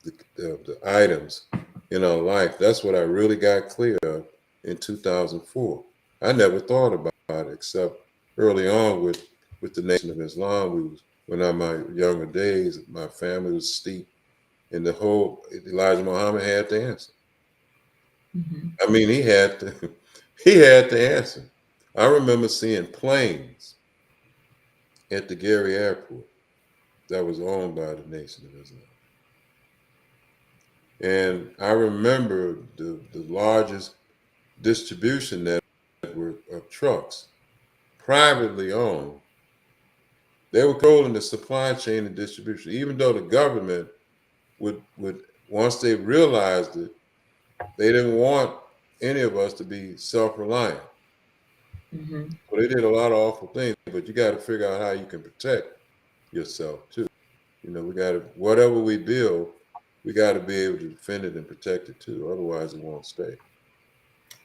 the items in our life, that's what I really got clear of in 2004. I never thought about it except early on with the Nation of Islam. When in my younger days, my family was steeped in the whole Elijah Muhammad had the answer. Hmm. I mean, he had the answer. I remember seeing planes at the Gary Airport that was owned by the Nation of Islam. And I remember the largest distribution network of trucks, privately owned. They were controlling the supply chain and distribution, even though the government would once they realized it, they didn't want any of us to be self-reliant. Hmm. So they did a lot of awful things, but you got to figure out how you can protect yourself too. We got to whatever we build, we got to be able to defend it and protect it too. Otherwise, it won't stay.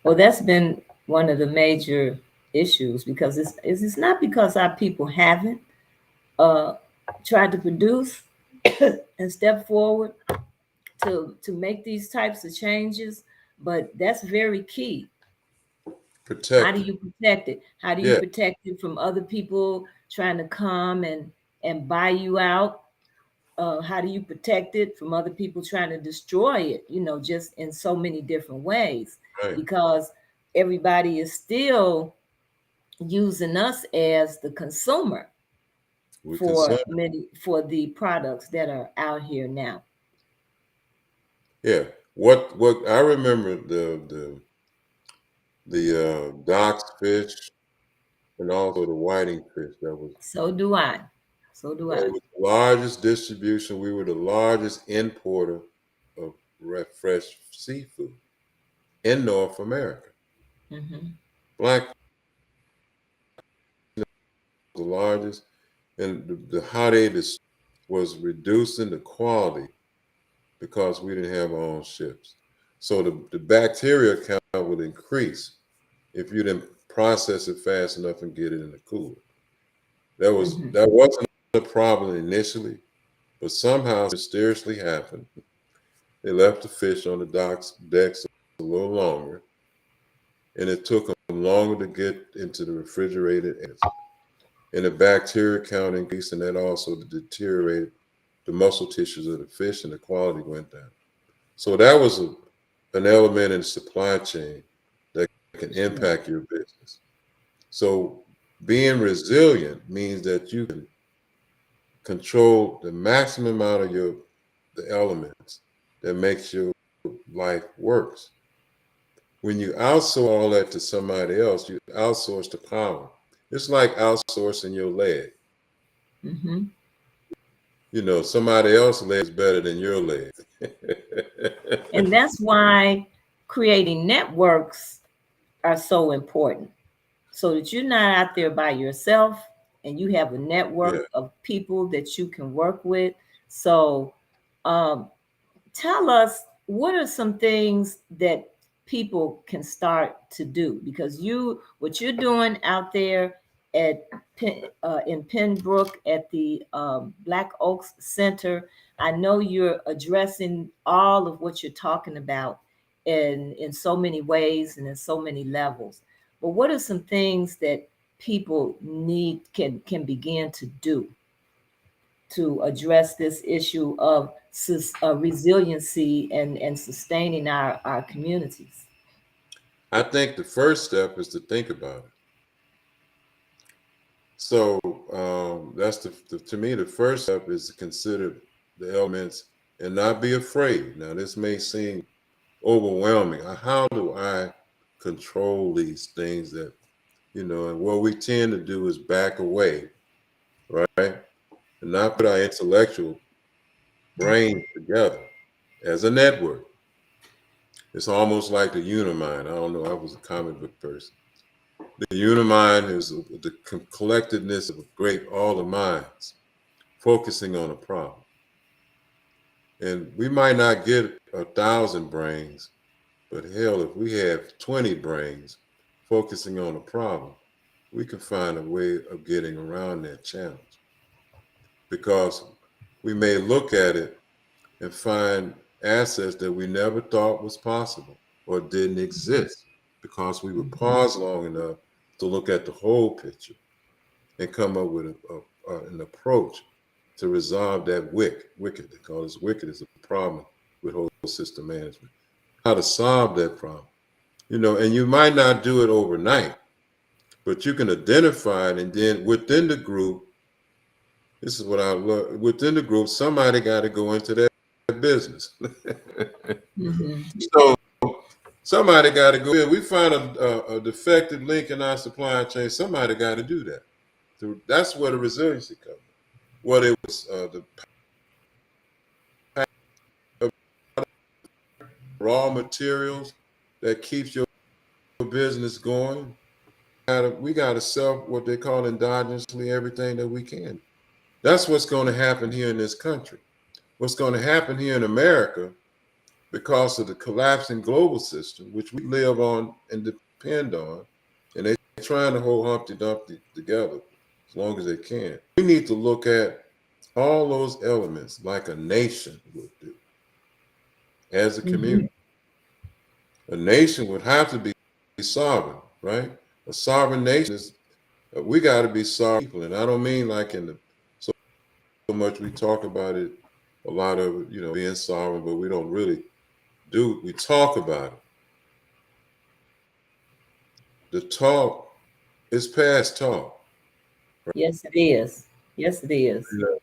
Well, that's been one of the major issues because it's not because our people haven't uh, tried to produce and step forward to make these types of changes, but that's very key. How do Protect it. you protect it? How do you Yeah, protect it from other people trying to come and buy you out? How do you protect it from other people trying to destroy it? Just in so many different ways, right. because everybody is still using us as the consumer We for concern. the products that are out here now. Yeah. What I remember the docks fish and also the whiting fish So do I. So do that I. was the largest distribution. We were the largest importer of fresh seafood. in North America. Mm-hmm. Black the largest, and how they was reducing the quality because we didn't have our own ships. So the bacteria count would increase if you didn't process it fast enough and get it in the cooler. Mm-hmm. That wasn't a problem initially, but somehow mysteriously happened. They left the fish on the decks a little longer, and it took them longer to get into the refrigerated areas. And the bacteria count increased, and that also deteriorated the muscle tissues of the fish, and the quality went down. So that was an element in the supply chain that can Sure. impact your business. So being resilient means that you can control the maximum amount of the elements that makes your life works. When you outsource all that to somebody else, you outsource the power. It's like outsourcing your leg. Mm-hmm. Somebody else's leg is better than your leg. And that's why creating networks are so important, so that you're not out there by yourself and you have a Yeah. network of people that you can work with. So, um, tell us, what are some things that people can start to do? Because what you're doing out there at in Pembroke at the Black Oaks Center, I know you're addressing all of what you're talking about in so many ways and in so many levels. But what are some things that people can begin to do to address this issue of resiliency and sustaining our communities? I think the first step is to think about it. So that's to me, the first step is to consider the elements and not be afraid. Now, this may seem overwhelming. How do I control these things and what we tend to do is back away, right? And not put our intellectual brain together as a network. It's almost like the Unimind. I don't know. I was a comic book person. The Unimind is the collectedness of all the minds focusing on a problem. And we might not get 1,000 brains, but hell, if we have 20 brains focusing on a problem, we can find a way of getting around that challenge. Because we may look at it and find assets that we never thought was possible or didn't exist because we would pause long enough to look at the whole picture and come up with an approach to resolve that wicked. They call this wicked is a problem with whole system management. How to solve that problem. And you might not do it overnight, but you can identify it, and then within the group, this is what I love. Within the group, somebody got to go into that business. Mm-hmm. So somebody got to go in. We find a defective link in our supply chain. Somebody got to do that. So that's where the resiliency comes. Whether it was the raw materials that keeps your business going, we got to sell what they call endogenously everything that we can. That's what's going to happen here in this country. What's going to happen here in America because of the collapsing global system, which we live on and depend on, and they're trying to hold Humpty Dumpty together as long as they can. We need to look at all those elements like a nation would do as a Mm-hmm. community. A nation would have to be sovereign, right? A sovereign nation is, we got to be sovereign people. And I don't mean like so much we talk about it, a lot of it, being sovereign, but we don't really we talk about it. The talk is past talk. Yes, it is. Yes, it is. You know,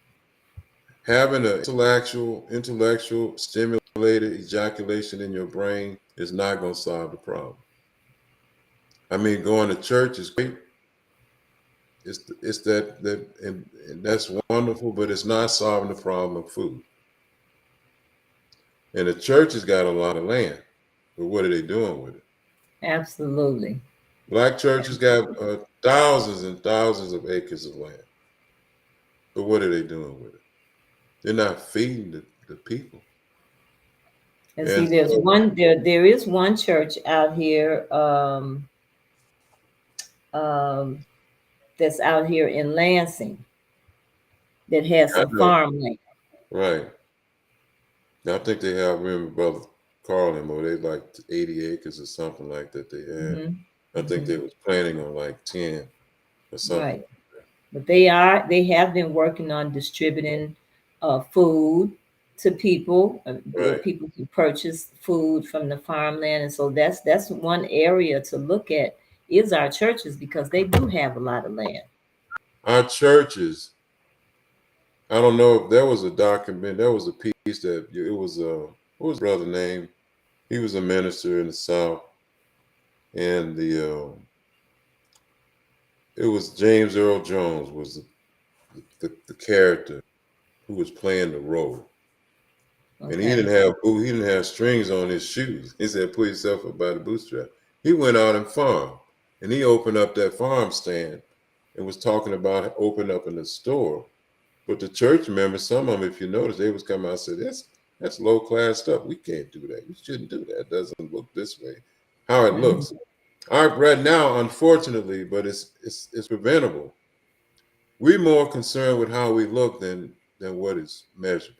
having an intellectual stimulated ejaculation in your brain is not going to solve the problem. I mean, going to church is great. It's and that's wonderful, but it's not solving the problem of food. And the church has got a lot of land But what are they doing with it? Absolutely. Black churches got thousands and thousands of acres of land. But what are they doing with it? They're not feeding the people. And see, And there's so, one there is one church out here that's out here in Lansing that has I some know, farmland. right. I think they have, remember Brother Carl and they like 80 acres or something like that they had. Hmm. I think Hmm. they was planning on like 10 or something. Right. But they have been working on distributing food to people where Right. people can purchase food from the farmland, and so that's one area to look at is our churches because they do have a lot of land. Our churches, I don't know if there was a document, there was a piece that it was what was his brother name? He was a minister in the South, and it was James Earl Jones was the character who was playing the role. And Okay. he didn't have strings on his shoes. He said, "Pull yourself up by the bootstrap." He went out and farmed, and he opened up that farm stand and was talking about opening up in the store. But the church members, some of them, if you notice, they was coming out and said, "That's low class stuff. We can't do that. You shouldn't do that. It doesn't look this way." How it Mhm. looks. Right now, unfortunately, but it's preventable. We're more concerned with how we look than what is measurable.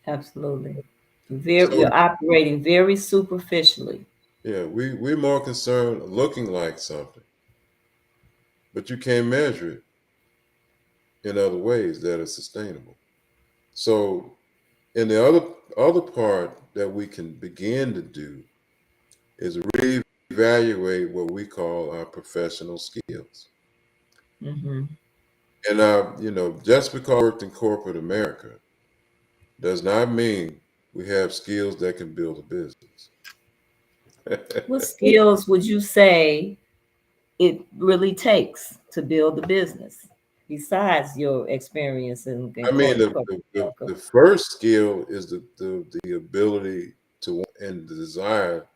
Absolutely. So We're operating very superficially. yeah, we're more concerned looking like something, but you can't measure it in other ways that are sustainable. So in the other part that we can begin to do is reevaluate what we call our professional skills. Hmm. And just because I worked in corporate America does not mean we have skills that can build a business. What skills would you say it really takes to build a business besides your experience in I mean, corporate America? the first skill is the ability to and the desire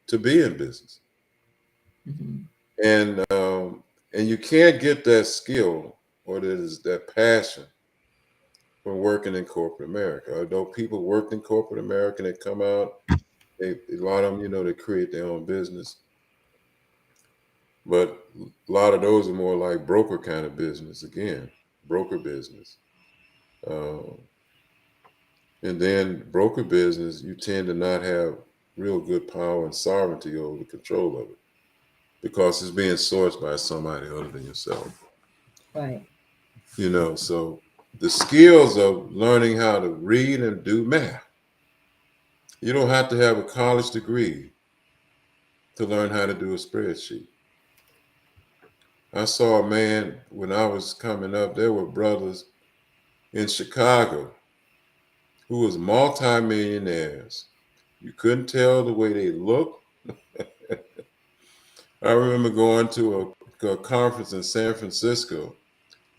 to be in business, Hmm. and and you can't get that skill or that passion from working in corporate America. Although people worked in corporate America, they come out, a lot of them, they create their own business, but a lot of those are more like broker kind of business. Again, broker business. Uh, And then broker business, you tend to not have real good power and sovereignty over the control of it because it's being sourced by somebody other than yourself. Right. So the skills of learning how to read and do math. You don't have to have a college degree to learn how to do a spreadsheet. I saw a man when I was coming up, there were brothers in Chicago who was multimillionaires. You couldn't tell the way they looked. I remember going to a conference in San Francisco,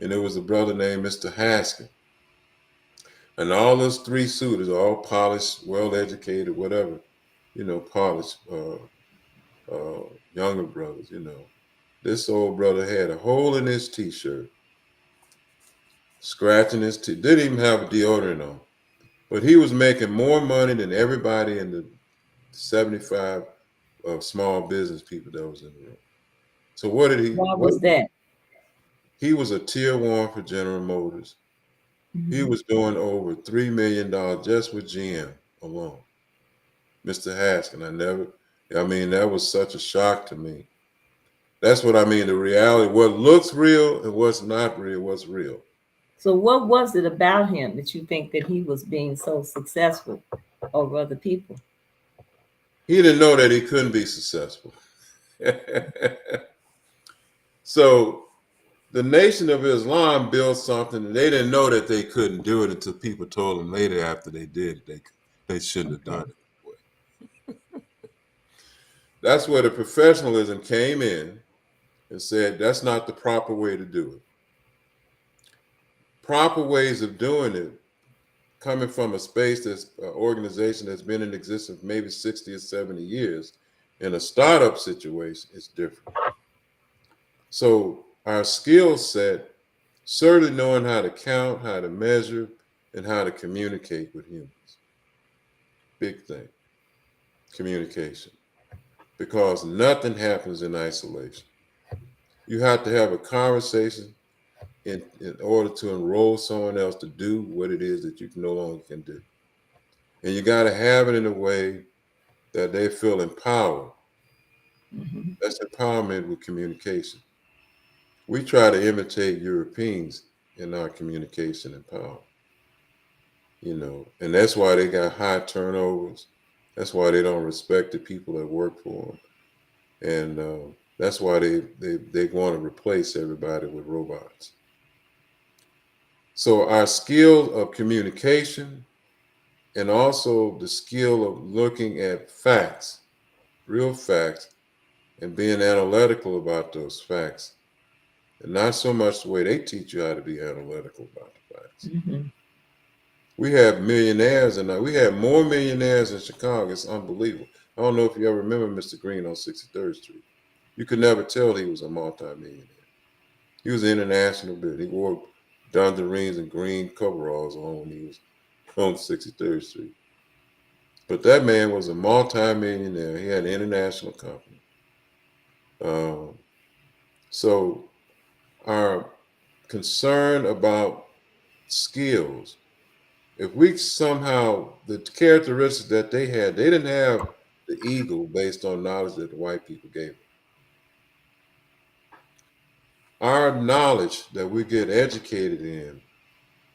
and there was a brother named Mr. Haskin. And all those three suitors, all polished, well educated, whatever, polished, younger brothers. This old brother had a hole in his t shirt, scratching his teeth, didn't even have a deodorant on. But he was making more money than everybody in the 75 small business people that was in the room. So what did he, Why what was that? he was a tier one for General Motors. He Hmm. was doing over $3 million just with GM alone. Mr. Haskin, I mean, that was such a shock to me. That's what I mean. The reality, what looks real and what's not real, what's real. So, what was it about him that you think that he was being so successful over other people? He didn't know that he couldn't be successful. So the Nation of Islam built something and they didn't know that they couldn't do it until people told them later after they did it, they shouldn't have done Okay. it. That's where the professionalism came in and said that's not the proper way to do it. Proper ways of doing it coming from a space that's an organization that's been in existence maybe 60 or 70 years, in a startup situation, it's different. So our skill set, certainly knowing how to count, how to measure, and how to communicate with humans. Big thing, communication. Because nothing happens in isolation. You have to have a conversation in order to enroll someone else to do what it is that you no longer can do. And you got to have it in a way that they feel empowered. Mm-hmm. That's empowerment with communication. We try to imitate Europeans in our communication and power, and that's why they got high turnovers. That's why they don't respect the people that work for them, and that's why they want to replace everybody with robots. So our skill of communication and also the skill of looking at facts, real facts, and being analytical about those facts, and not so much the way they teach you how to be analytical about the facts. Mm-hmm. We have millionaires, and we have more millionaires in Chicago. It's unbelievable. I don't know if you ever remember Mr. Green on 63rd Street. You could never tell he was a multimillionaire. He was an international business. He wore dungarees and green coveralls on when he was on 63rd Street. But that man was a multimillionaire. He had an international company. Um, so our concern about skills, if we somehow, the characteristics that they had, they didn't have the eagle based on knowledge that the white people gave them. Our knowledge that we get educated in,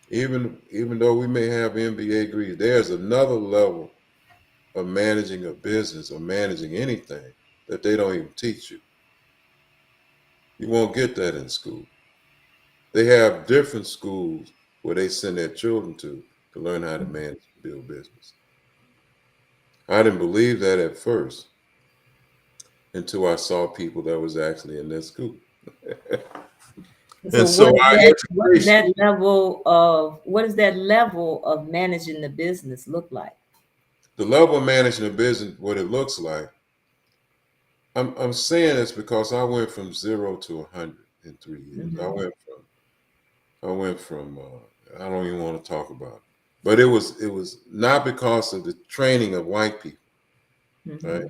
even though we may have MBA degrees, there's another level of managing a business or managing anything that they don't even teach you. You won't get that in school. They have different schools where they send their children to learn how to manage and build business. I didn't believe that at first until I saw people that was actually in that school. So And so our education, what does that level of managing the business look like? the level of managing a business, what it looks like, I'm saying this because I went from 0 to 100 in 3 years. I Mm-hmm. went from I don't even want to talk about it. But it was not because of the training of white people, Mm-hmm. right?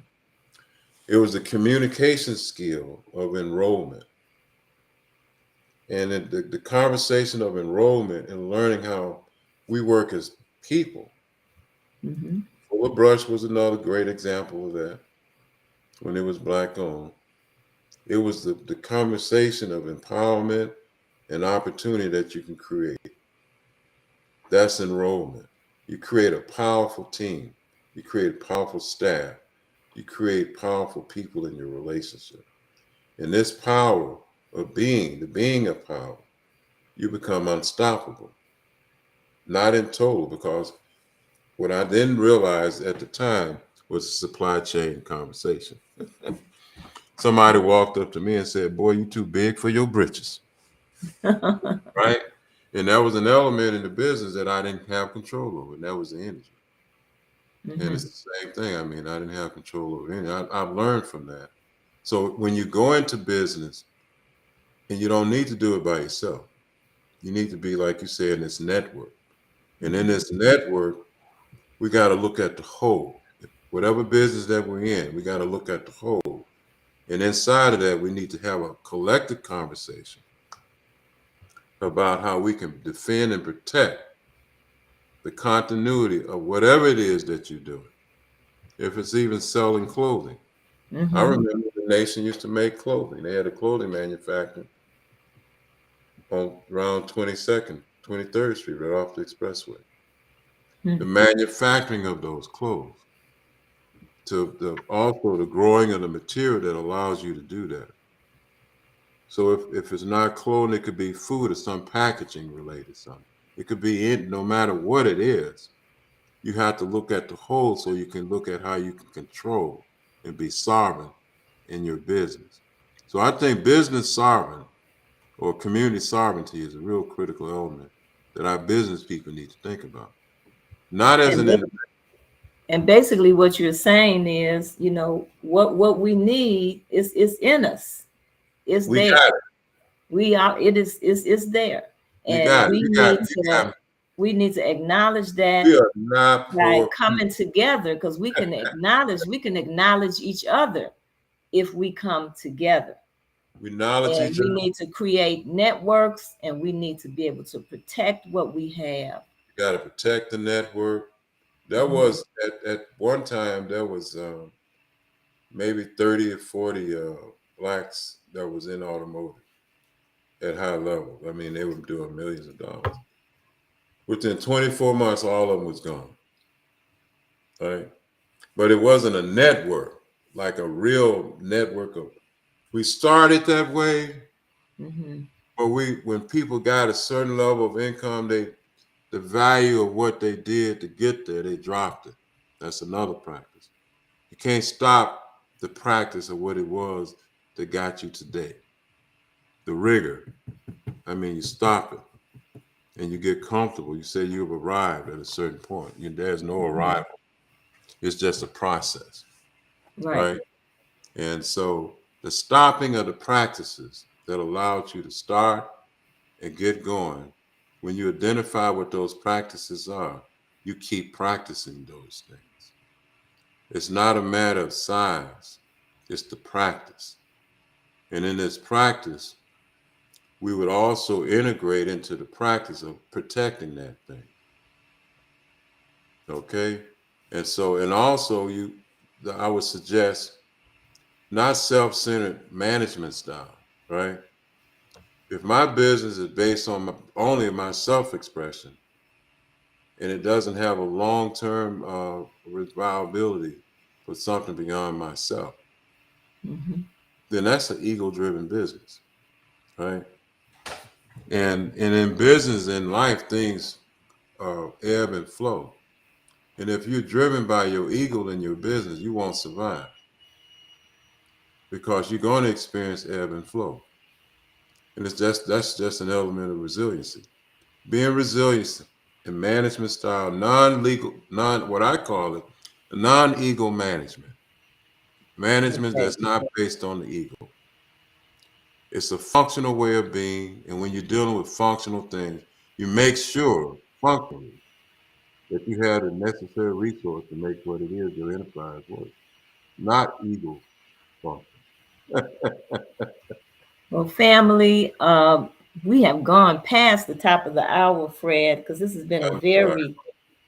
It was the communication skill of enrollment and the conversation of enrollment and learning how we work as people. Mm-hmm. Fuller Brush was another great example of that when it was black owned. It was the conversation of empowerment and opportunity that you can create. That's enrollment. You create a powerful team. You create a powerful staff. You create powerful people in your relationship. And this power of being, the being of power, you become unstoppable. Not in total, because what I didn't realize at the time was a supply chain conversation. Somebody walked up to me and said, "Boy, you too big for your britches." Right? And that was an element in the business that I didn't have control over, and that was the energy. And Mm-hmm. it's the same thing. I mean, I didn't have control over any. I've learned from that. So when you go into business, and you don't need to do it by yourself, you need to be, like you said, in this network. And in Mm-hmm. this network, we got to look at the whole. Whatever business that we're in, we got to look at the whole. And inside of that, we need to have a collective conversation about how we can defend and protect the continuity of whatever it is that you're doing. If it's even selling clothing. I Mm-hmm. remember the nation used to make clothing. They had a clothing manufacturer on around 22nd, 23rd Street, right off the expressway. The manufacturing of those clothes, to also the growing of the material that allows you to do that. So if it's not clothing, it could be food or some packaging related something. It could be no matter what it is, you have to look at the whole so you can look at how you can control and be sovereign in your business. So I think business sovereign or community sovereignty is a real critical element that our business people need to think about. not as And an individual. and basically what you're saying is, what we need is in us. It's We there. got it. We are, it's there. You And got it. You got it. we need to acknowledge that We are not by poor coming together, because we can acknowledge each other if we come together. we knowledge And each we other. need to create networks, and we need to be able to protect what we have. We got to protect the network. There Mhm. was at one time there was maybe 30 or 40 blacks that was in automotive at high level. I mean, they were doing millions of dollars. Within 24 months, all of them was gone. Right? But it wasn't a network, like a real network of. We started that way, Mhm. but when people got a certain level of income, the value of what they did to get there, they dropped it. That's another practice. You can't stop the practice of what it was that got you today. The rigor. I mean, you stop it and you get comfortable. You say you've arrived at a certain point. There's no Mhm. arrival. It's just a process, Right. right? And so the stopping of the practices that allowed you to start and get going, when you identify what those practices are, you keep practicing those things. It's not a matter of size, it's the practice. And in this practice, we would also integrate into the practice of protecting that thing. Okay? And so, and also I would suggest not self-centered management style, right? If my business is based on only my self-expression and it doesn't have a long-term viability for something beyond myself, Mhm. then that's an ego-driven business, right? And in business, in life, things ebb and flow. And if you're driven by your ego in your business, you won't survive because you're going to experience ebb and flow. And that's just an element of resiliency. Being resilient in management style, non-legal, non what I call it, non-ego management. Management Okay. that's not based on the ego. It's a functional way of being, and when you're dealing with functional things, you make sure functionally that you have the necessary resource to make what it is your enterprise work, not ego function. Well, family, we have gone past the top of the hour, Fred, because this has been a I'm sorry. very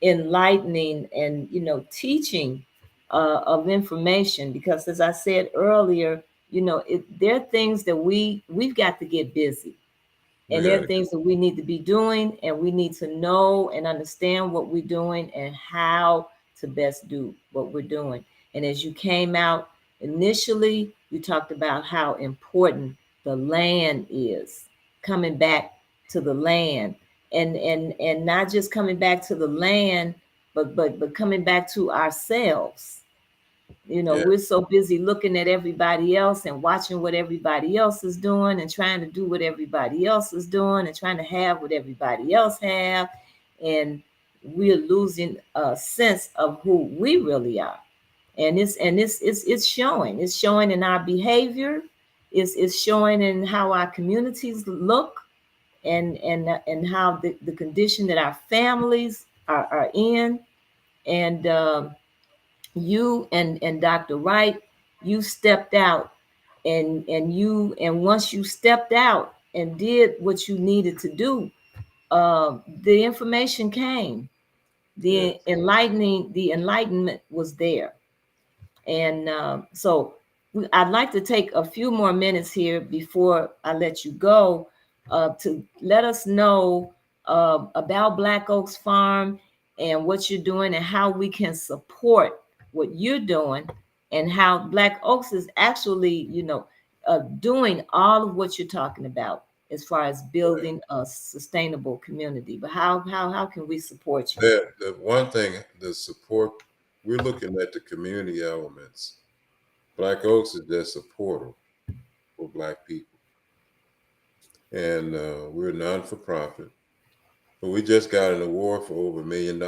enlightening and teaching of information. Because as I said earlier, there are things that we've got to get busy. We And there got are it. things that we need to be doing, and we need to know and understand what we're doing and how to best do what we're doing. And as you came out initially, you talked about how important the land is, coming back to the land, and not just coming back to the land, but coming back to ourselves. Yeah, We're so busy looking at everybody else and watching what everybody else is doing and trying to do what everybody else is doing and trying to have what everybody else have. And we're losing a sense of who we really are. And it's showing. It's showing in our behavior. It's showing in how our communities look, and how the condition that our families are in. And you and Dr. Wright, you stepped out, and once you stepped out and did what you needed to do, the information came. yeah. The enlightenment was there. And so I'd like to take a few more minutes here before I let you go, to let us know about Black Oaks Farm and what you're doing and how we can support what you're doing, and how Black Oaks is actually, doing all of what you're talking about as far as Right. building a sustainable community. But how can we support you? The one thing, the support, we're looking at the community elements. Black Oaks is just a portal for Black people. And we're non for profit. But we just got an award for over $1 million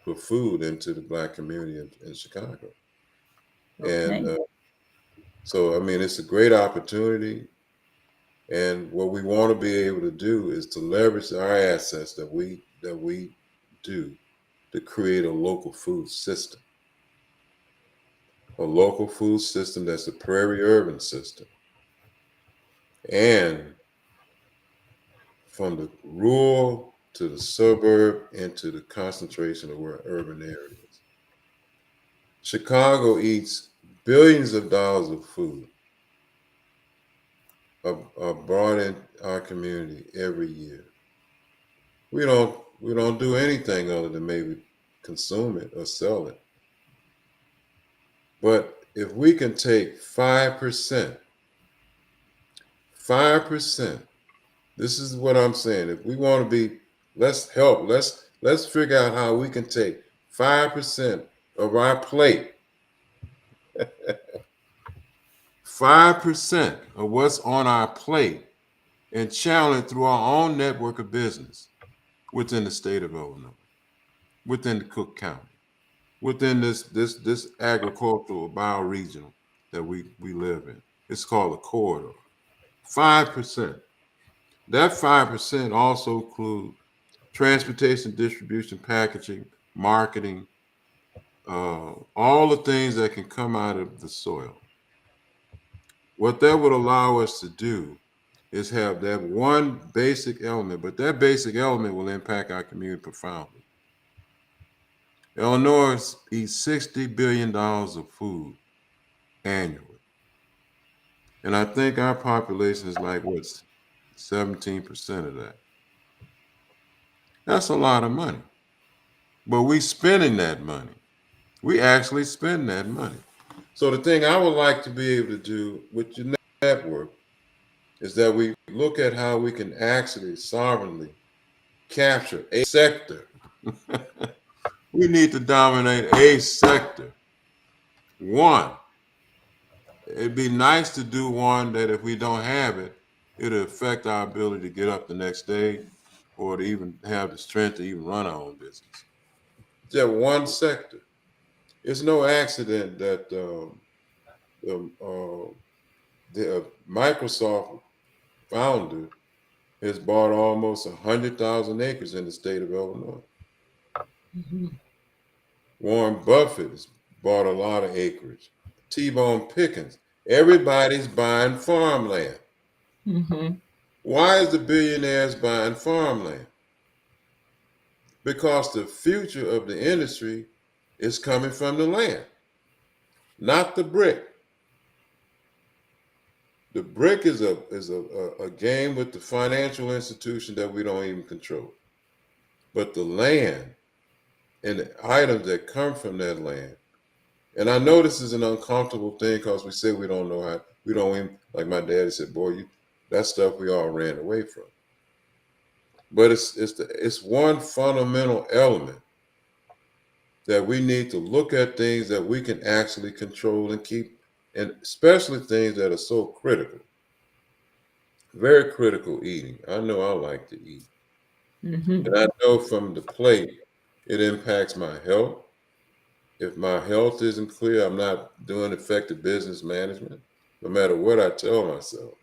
for food into the Black community in Chicago. And Okay. so, I mean, it's a great opportunity. And what we want to be able to do is to leverage our assets that we do to create a local food system. A local food system that's a prairie urban system. And from the rural to the suburb and to the concentration of urban areas. Chicago eats billions of dollars of food are brought in our community every year. We don't do anything other than maybe consume it or sell it. But if we can take 5%, 5%, this is what I'm saying. If we want to be, let's help. Let's figure out how we can take 5% of our plate, 5% of what's on our plate, and channel it through our own network of business within the state of Illinois, within the Cook County, within this agricultural bioregional that we live in. It's called a corridor. 5%. That 5% also includes transportation, distribution, packaging, marketing, all the things that can come out of the soil. What that would allow us to do is have that one basic element, but that basic element will impact our community profoundly. Illinois eats $60 billion of food annually. And I think our population is like, what, 17% of that. That's a lot of money. But we spending that money. We actually spend that money. So the thing I would like to be able to do with your network is that we look at how we can actually sovereignly capture a sector. We need to dominate a sector. One. It'd be nice to do one that if we don't have it, it'll affect our ability to get up the next day or to even have the strength to even run our own business. Just one sector. It's no accident that the Microsoft founder has bought almost 100,000 acres in the state of Illinois. Mm-hmm. Warren Buffett has bought a lot of acreage. T-Bone Pickens. Everybody's buying farmland. Mm-hmm. Why is the billionaires buying farmland? Because the future of the industry is coming from the land, not the brick. The brick is a game with the financial institution that we don't even control. But the land and the items that come from that land, and I know this is an uncomfortable thing because we say we don't know how, we don't even, like my daddy said, boy, that stuff we all ran away from. But it's one fundamental element that we need to look at things that we can actually control and keep, and especially things that are so critical. Very critical eating. I know I like to eat. Mm-hmm. And I know from the plate, it impacts my health. If my health isn't clear, I'm not doing effective business management, no matter what I tell myself.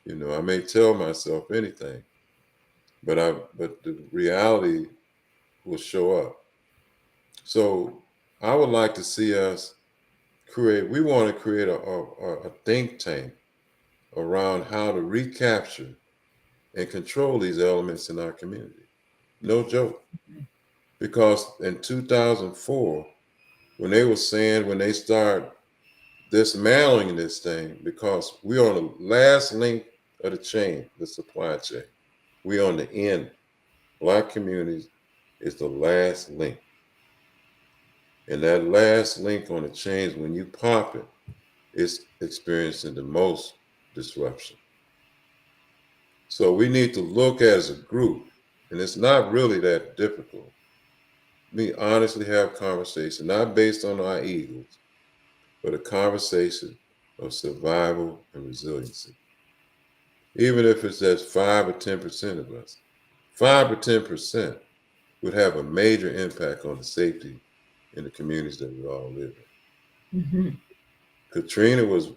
I may tell myself anything, but the reality will show up. So I would like to see us we want to create a think tank around how to recapture and control these elements in our community. No joke. Because in 2004, when they start dismantling this thing, because we're on the last link of the chain, the supply chain. We're on the end. Black communities is the last link. And that last link on the chain, when you pop it, it's experiencing the most disruption. So we need to look as a group, and it's not really that difficult. We honestly have conversation, not based on our egos, but a conversation of survival and resiliency. Even if it's just 5 or 10% of us, 5 or 10%, would have a major impact on the safety in the communities that we all live in. Mm-hmm. Katrina was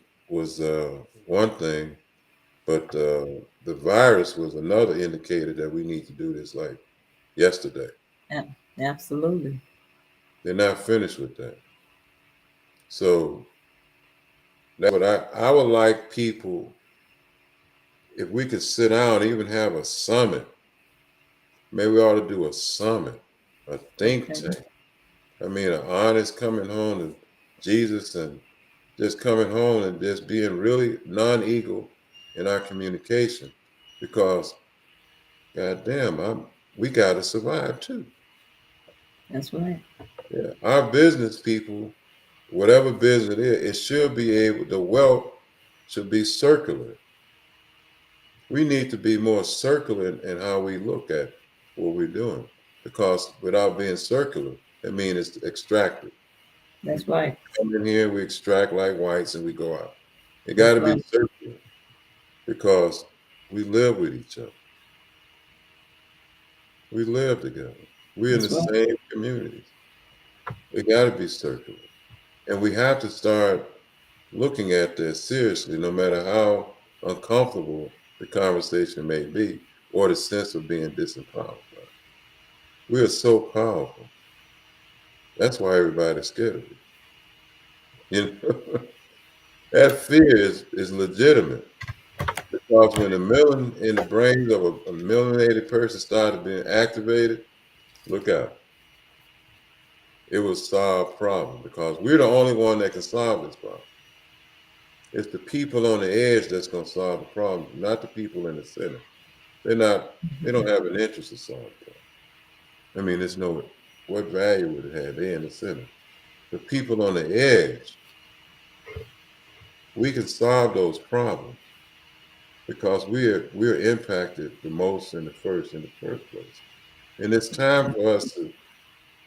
one thing, but the virus was another indicator that we need to do this like yesterday. Absolutely. They're not finished with that. So that's what I would like people, if we could sit down, even have a summit, maybe we ought to do a summit, a think Okay. tank. I mean, an honest coming home to Jesus and just coming home and just being really non-ego in our communication, because goddamn, we got to survive too. That's right. Yeah, our business people, whatever business it is, it should be able. The wealth should be circular. We need to be more circular in how we look at what we're doing, because without being circular, that means it's extractive. We That's right. come in here, we extract like whites, and we go out. It got That's to be right. circular because we live with each other. We live together. We're in the That's right. same communities. It got to be circular. And we have to start looking at this seriously, no matter how uncomfortable the conversation may be or the sense of being disempowered. We are so powerful. That's why everybody's scared of it. You know, that fear is legitimate, because when the melon in the brains of a melanated person started being activated, look out. It will solve problems, because we're the only one that can solve this problem. It's the people on the edge that's going to solve the problem, not the people in the center. They're not. They don't have an interest to solve the problem. I mean, there's no. What value would it have? They're in the center. The people on the edge, we can solve those problems because we're impacted the most in the first place. And it's time for us to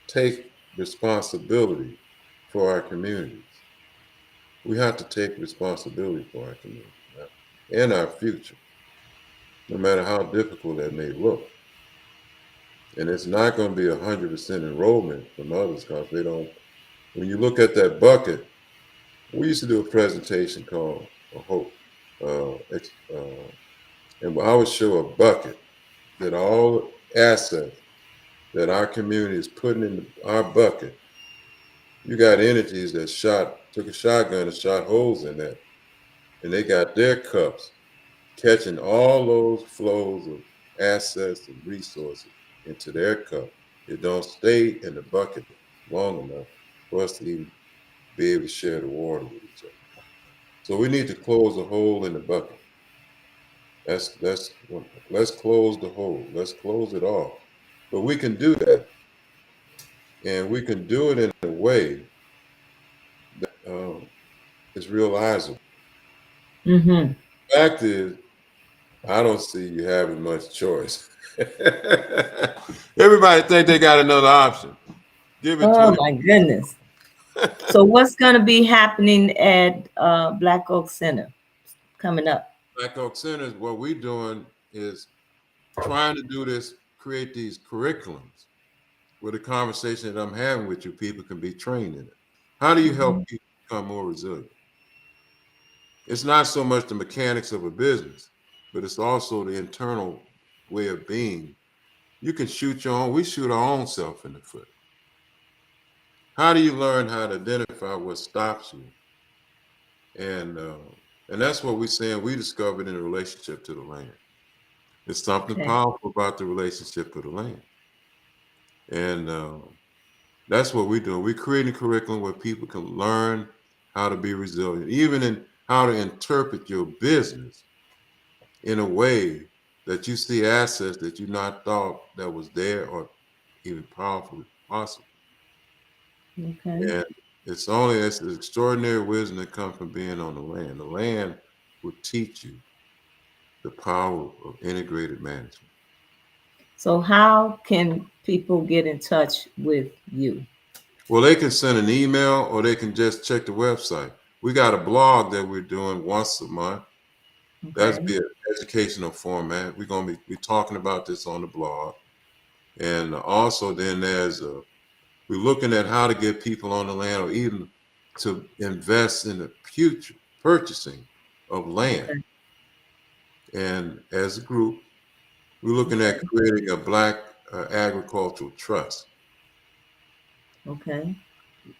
take responsibility for our communities. We have to take responsibility for our community and our future, no matter how difficult that may look. And it's not going to be 100% enrollment from others, because they don't. When you look at that bucket, we used to do a presentation called a Hope, and I would show a bucket that all assets that our community is putting in our bucket. You got entities that took a shotgun and shot holes in that, and they got their cups catching all those flows of assets and resources into their cup. It don't stay in the bucket long enough for us to even be able to share the water with each other. So we need to close the hole in the bucket. Let's close the hole. Let's close it off. But we can do that, and we can do it in a way that is realizable. Mm-hmm. Fact is, I don't see you having much choice. Everybody think they got another option. Give it Oh 20. my goodness. So what's going to be happening at Black Oak Center coming up? Black Oak Centers, what we're doing is trying to do this, create these curriculums where the conversation that I'm having with you, people can be trained in it. How do you Mm-hmm. help people become more resilient? It's not so much the mechanics of a business, but it's also the internal way of being. You can we shoot our own self in the foot. How do you learn how to identify what stops you? And uh, and that's what we're saying we discovered in a relationship to the land. There's something Okay. powerful about the relationship to the land. And that's what we're doing. We're creating a curriculum where people can learn how to be resilient, even in how to interpret your business in a way that you see assets that you not thought that was there or even powerful possible. Okay. And it's extraordinary wisdom that comes from being on the land. The land will teach you the power of integrated management. So how can people get in touch with you? Well, they can send an email or they can just check the website. We got a blog that we're doing once a month. That's Okay. be an educational format. We're going to be talking about this on the blog. And also then we're looking at how to get people on the land or even to invest in the future purchasing of land. Okay. And as a group, we're looking at Okay. creating a Black agricultural trust. Okay.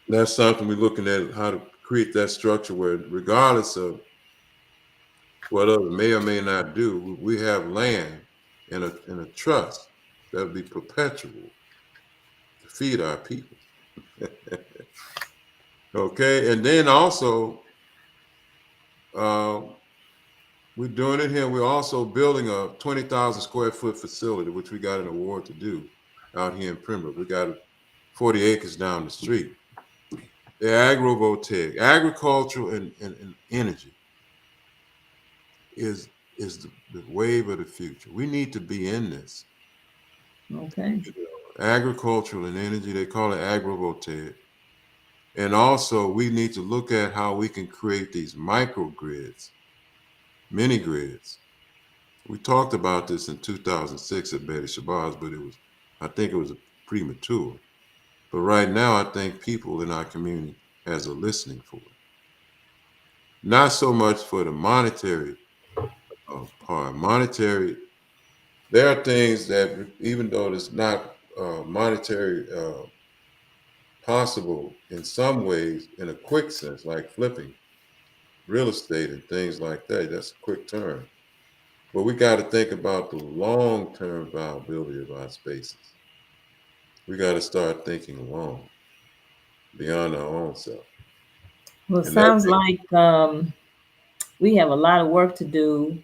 That's something we're looking at how to create that structure where, regardless of what others may or may not do, we have land in a trust that will be perpetual to feed our people. Okay, and then also uh, we're doing it here. We're also building a 20,000 square foot facility, which we got an award to do out here in Pembroke. We got 40 acres down the street. The agrivoltaic, agricultural and energy is the wave of the future. We need to be in this. Okay. Agricultural and energy, they call it agrivoltaic. And also, we need to look at how we can create these microgrids, mini grids. We talked about this in 2006 at Betty Shabazz, but I think it was premature. But right now, I think people in our community has a listening for it. Not so much for the monetary part. Monetary, there are things that, even though it's not monetary possible in some ways, in a quick sense, like flipping real estate and things like that, that's a quick turn. But we got to think about the long-term viability of our spaces. We got to start thinking long, beyond our own self. Well, it And that, sounds like we have a lot of work to do,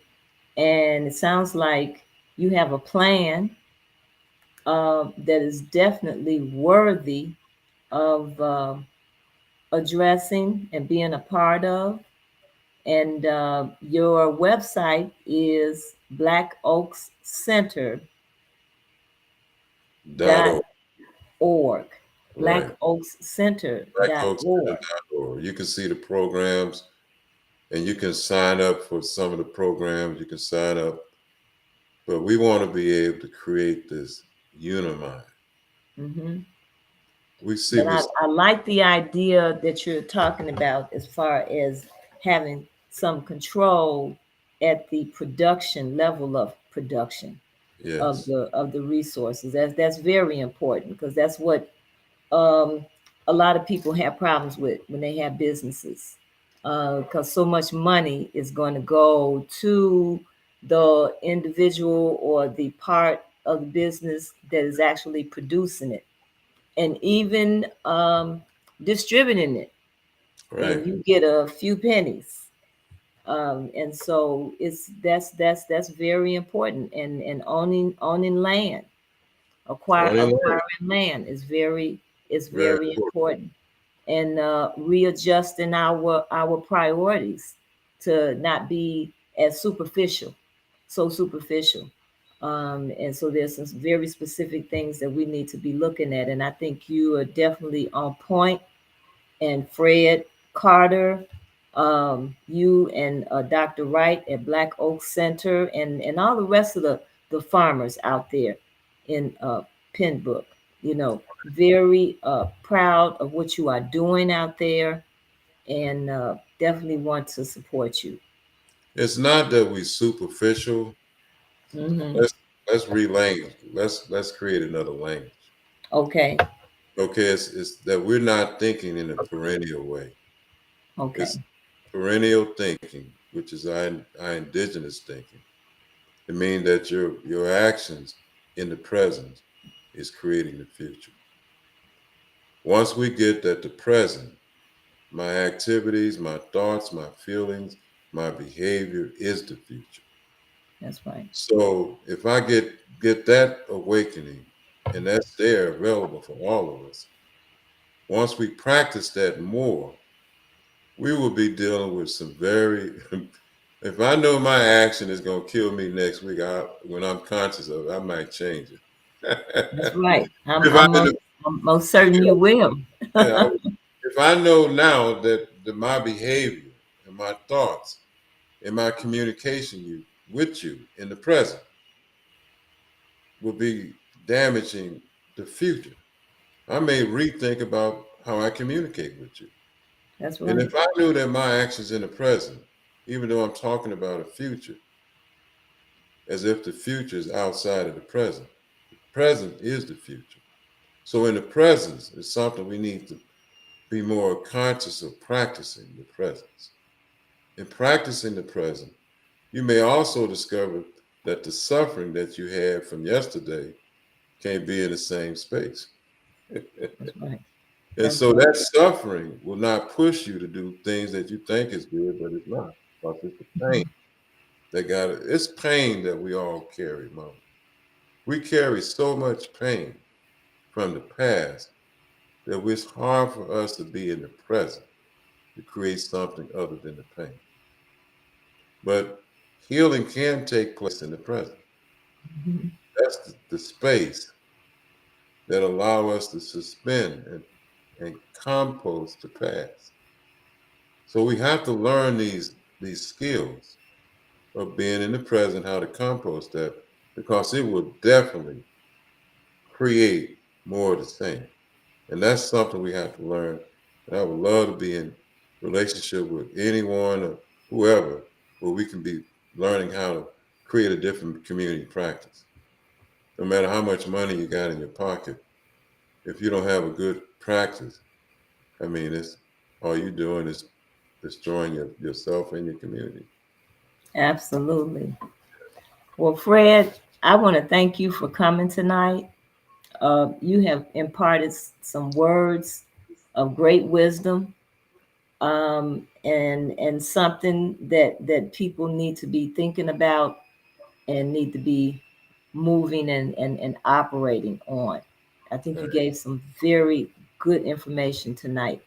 and it sounds like you have a plan that is definitely worthy of addressing and being a part of. And your website is Black Oaks Center dot dot org, org. right. Black Oaks Center Black dot Oaks org. Center.org. You can see the programs and you can sign up for some of the programs. You can sign up, but we want to be able to create this unimind. Mm-hmm. We see But with I like the idea that you're talking about as far as having some control at the production level of production yes, of the resources. That's very important because that's what um, a lot of people have problems with when they have businesses because so much money is going to go to the individual or the part of the business that is actually producing it and even distributing it, and right. you get a few pennies. And so that's very important. And owning land, Only land, acquiring land is very very important. important. And readjusting our priorities to not be as superficial, so superficial. And so there's some very specific things that we need to be looking at. And I think you are definitely on point. And Fred Carter, you and Dr. Wright at Black Oak Center, and all the rest of the farmers out there in Pembroke, very proud of what you are doing out there, and definitely want to support you. It's not that we superficial. Hmm. Let's relanguage. Let's create another language. Okay. Okay, it's that we're not thinking in a perennial way. It's Okay. perennial thinking, which is our indigenous thinking. It means that your actions in the present is creating the future. Once we get that the present, my activities, my thoughts, my feelings, my behavior is the future. That's right. So if I get that awakening, and that's there available for all of us, once we practice that more, we will be dealing with some very if I know my action is going to kill me next week, when I'm conscious of it, I might change it. That's right. if I I'm most certain you will. yeah, if I know now that my behavior and my thoughts and my communication with you in the present will be damaging the future. I may rethink about how I communicate with you. That's And right. if I knew that my actions in the present, even though I'm talking about a future, as if the future is outside of the present, the present is the future. So in the presence is something we need to be more conscious of practicing the presence. In practicing the present, you may also discover that the suffering that you had from yesterday can't be in the same space. That's right. And so that Absolutely. suffering will not push you to do things that you think is good, but it's not. Because it's the pain that got it. It's pain that we all carry, Mama. We carry so much pain from the past that it's hard for us to be in the present to create something other than the pain. But healing can take place in the present. Mhm. That's the space that allow us to suspend and compost the past. So we have to learn these skills of being in the present, how to compost that, because it will definitely create more of the same. And that's something we have to learn. And I would love to be in relationship with anyone or whoever where we can be learning how to create a different community practice. No matter how much money you got in your pocket, if you don't have a good practice, I mean, it's all you're doing is destroying yourself and your community. Absolutely. Well, Fred, I want to thank you for coming tonight. You have imparted some words of great wisdom, and something that people need to be thinking about and need to be moving and operating on. I think you Right. gave some very good information tonight,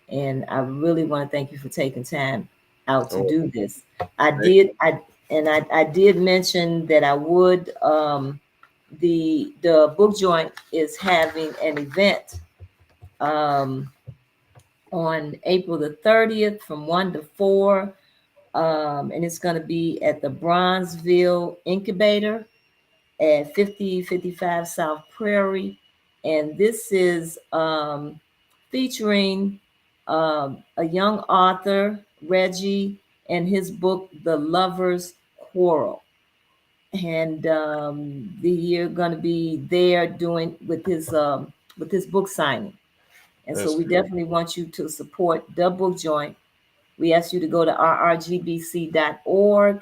and I really want to thank you for taking time out to Oh, do this. I thank did I did mention that I would the book joint is having an event um, on April the 30th from 1 to 4. And it's going to be at the Bronzeville Incubator at 5055 South Prairie. And this is featuring a young author, Reggie, and his book, The Lover's Quarrel. And you're going to be there doing with his book signing. And so That's we beautiful. definitely want you to support the book joint. We ask you to go to rrgbc.org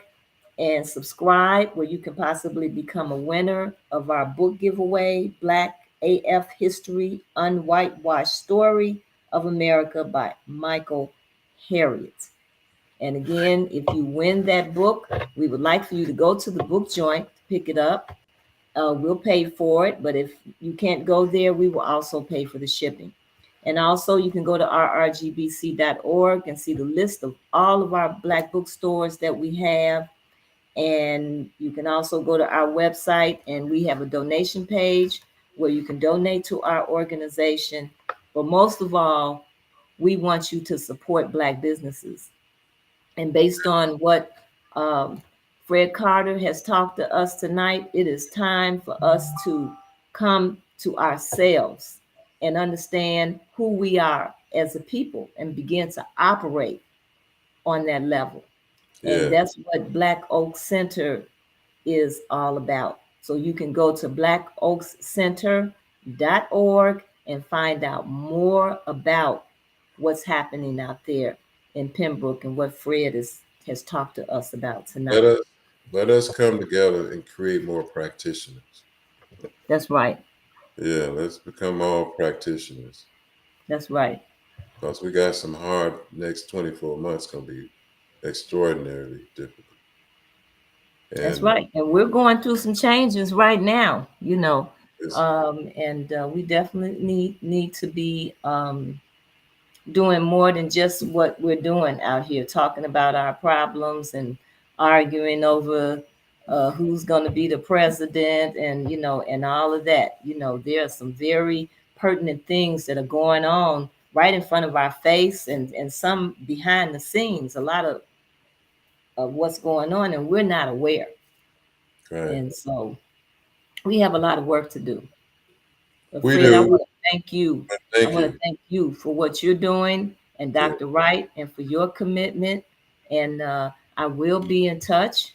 and subscribe, where you can possibly become a winner of our book giveaway, Black AF History Unwhitewashed Story of America by Michael Harriot. And again, if you win that book, we would like for you to go to the book joint, pick it up. We'll pay for it, but if you can't go there, we will also pay for the shipping. And also, you can go to rrgbc.org and see the list of all of our Black bookstores that we have. And you can also go to our website, and we have a donation page where you can donate to our organization. But most of all, we want you to support Black businesses. And based on what um, Fred Carter has talked to us tonight, it is time for us to come to ourselves and understand who we are as a people and begin to operate on that level. And Yeah. that's what Black Oak Center is all about. So you can go to blackoakscenter.org and find out more about what's happening out there in Pembroke and what has talked to us about Let tonight. us let us come together and create more practitioners. That's right. Yeah, let's become all practitioners. That's right. Because we got some hard next 24 months gonna be extraordinarily difficult. That's And right. And we're going through some changes right now, it's and we definitely need to be doing more than just what we're doing out here, talking about our problems and arguing over who's going to be the president, and and all of that. There are some very pertinent things that are going on right in front of our face, and some behind the scenes. A lot of what's going on, and we're not aware. right. And so we have a lot of work to do. But We Fred, I do. want to thank you. I Thank want you. to thank you for what you're doing, and Yeah. Dr. Wright, and for your commitment. And I will be in touch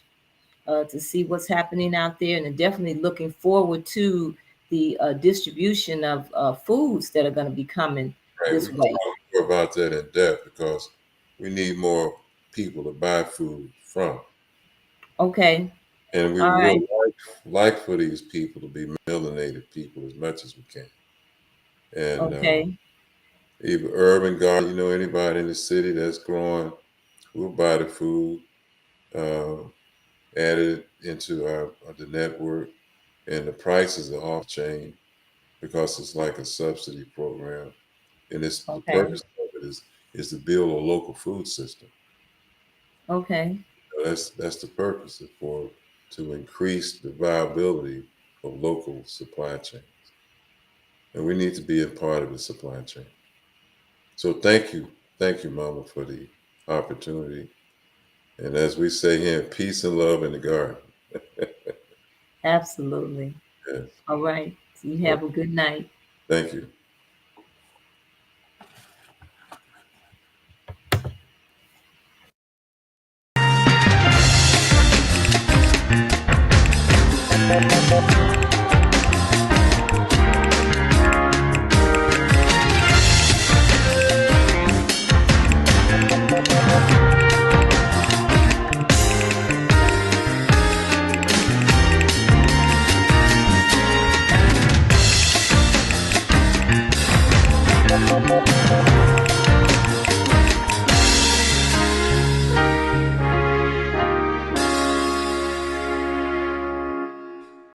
to see what's happening out there, and definitely looking forward to the distribution of foods that are going to be coming Right. We this can way. talk more about that in depth because we need more people to buy food from. Okay. And we All right. would like for these people to be melanated people as much as we can. And Okay. even urban garden, anybody in the city that's growing, we'll buy the food, uh, add it into the network, and the prices are off chain because it's like a subsidy program. And it's the Okay. purpose of it is to build a local food system. Okay. That's the purpose to increase the viability of local supply chains, and we need to be a part of the supply chain. So thank you, Mama, for the opportunity. And as we say here, peace and love in the garden. Absolutely. Yes. All right. So you Oh, have a good night. thank you.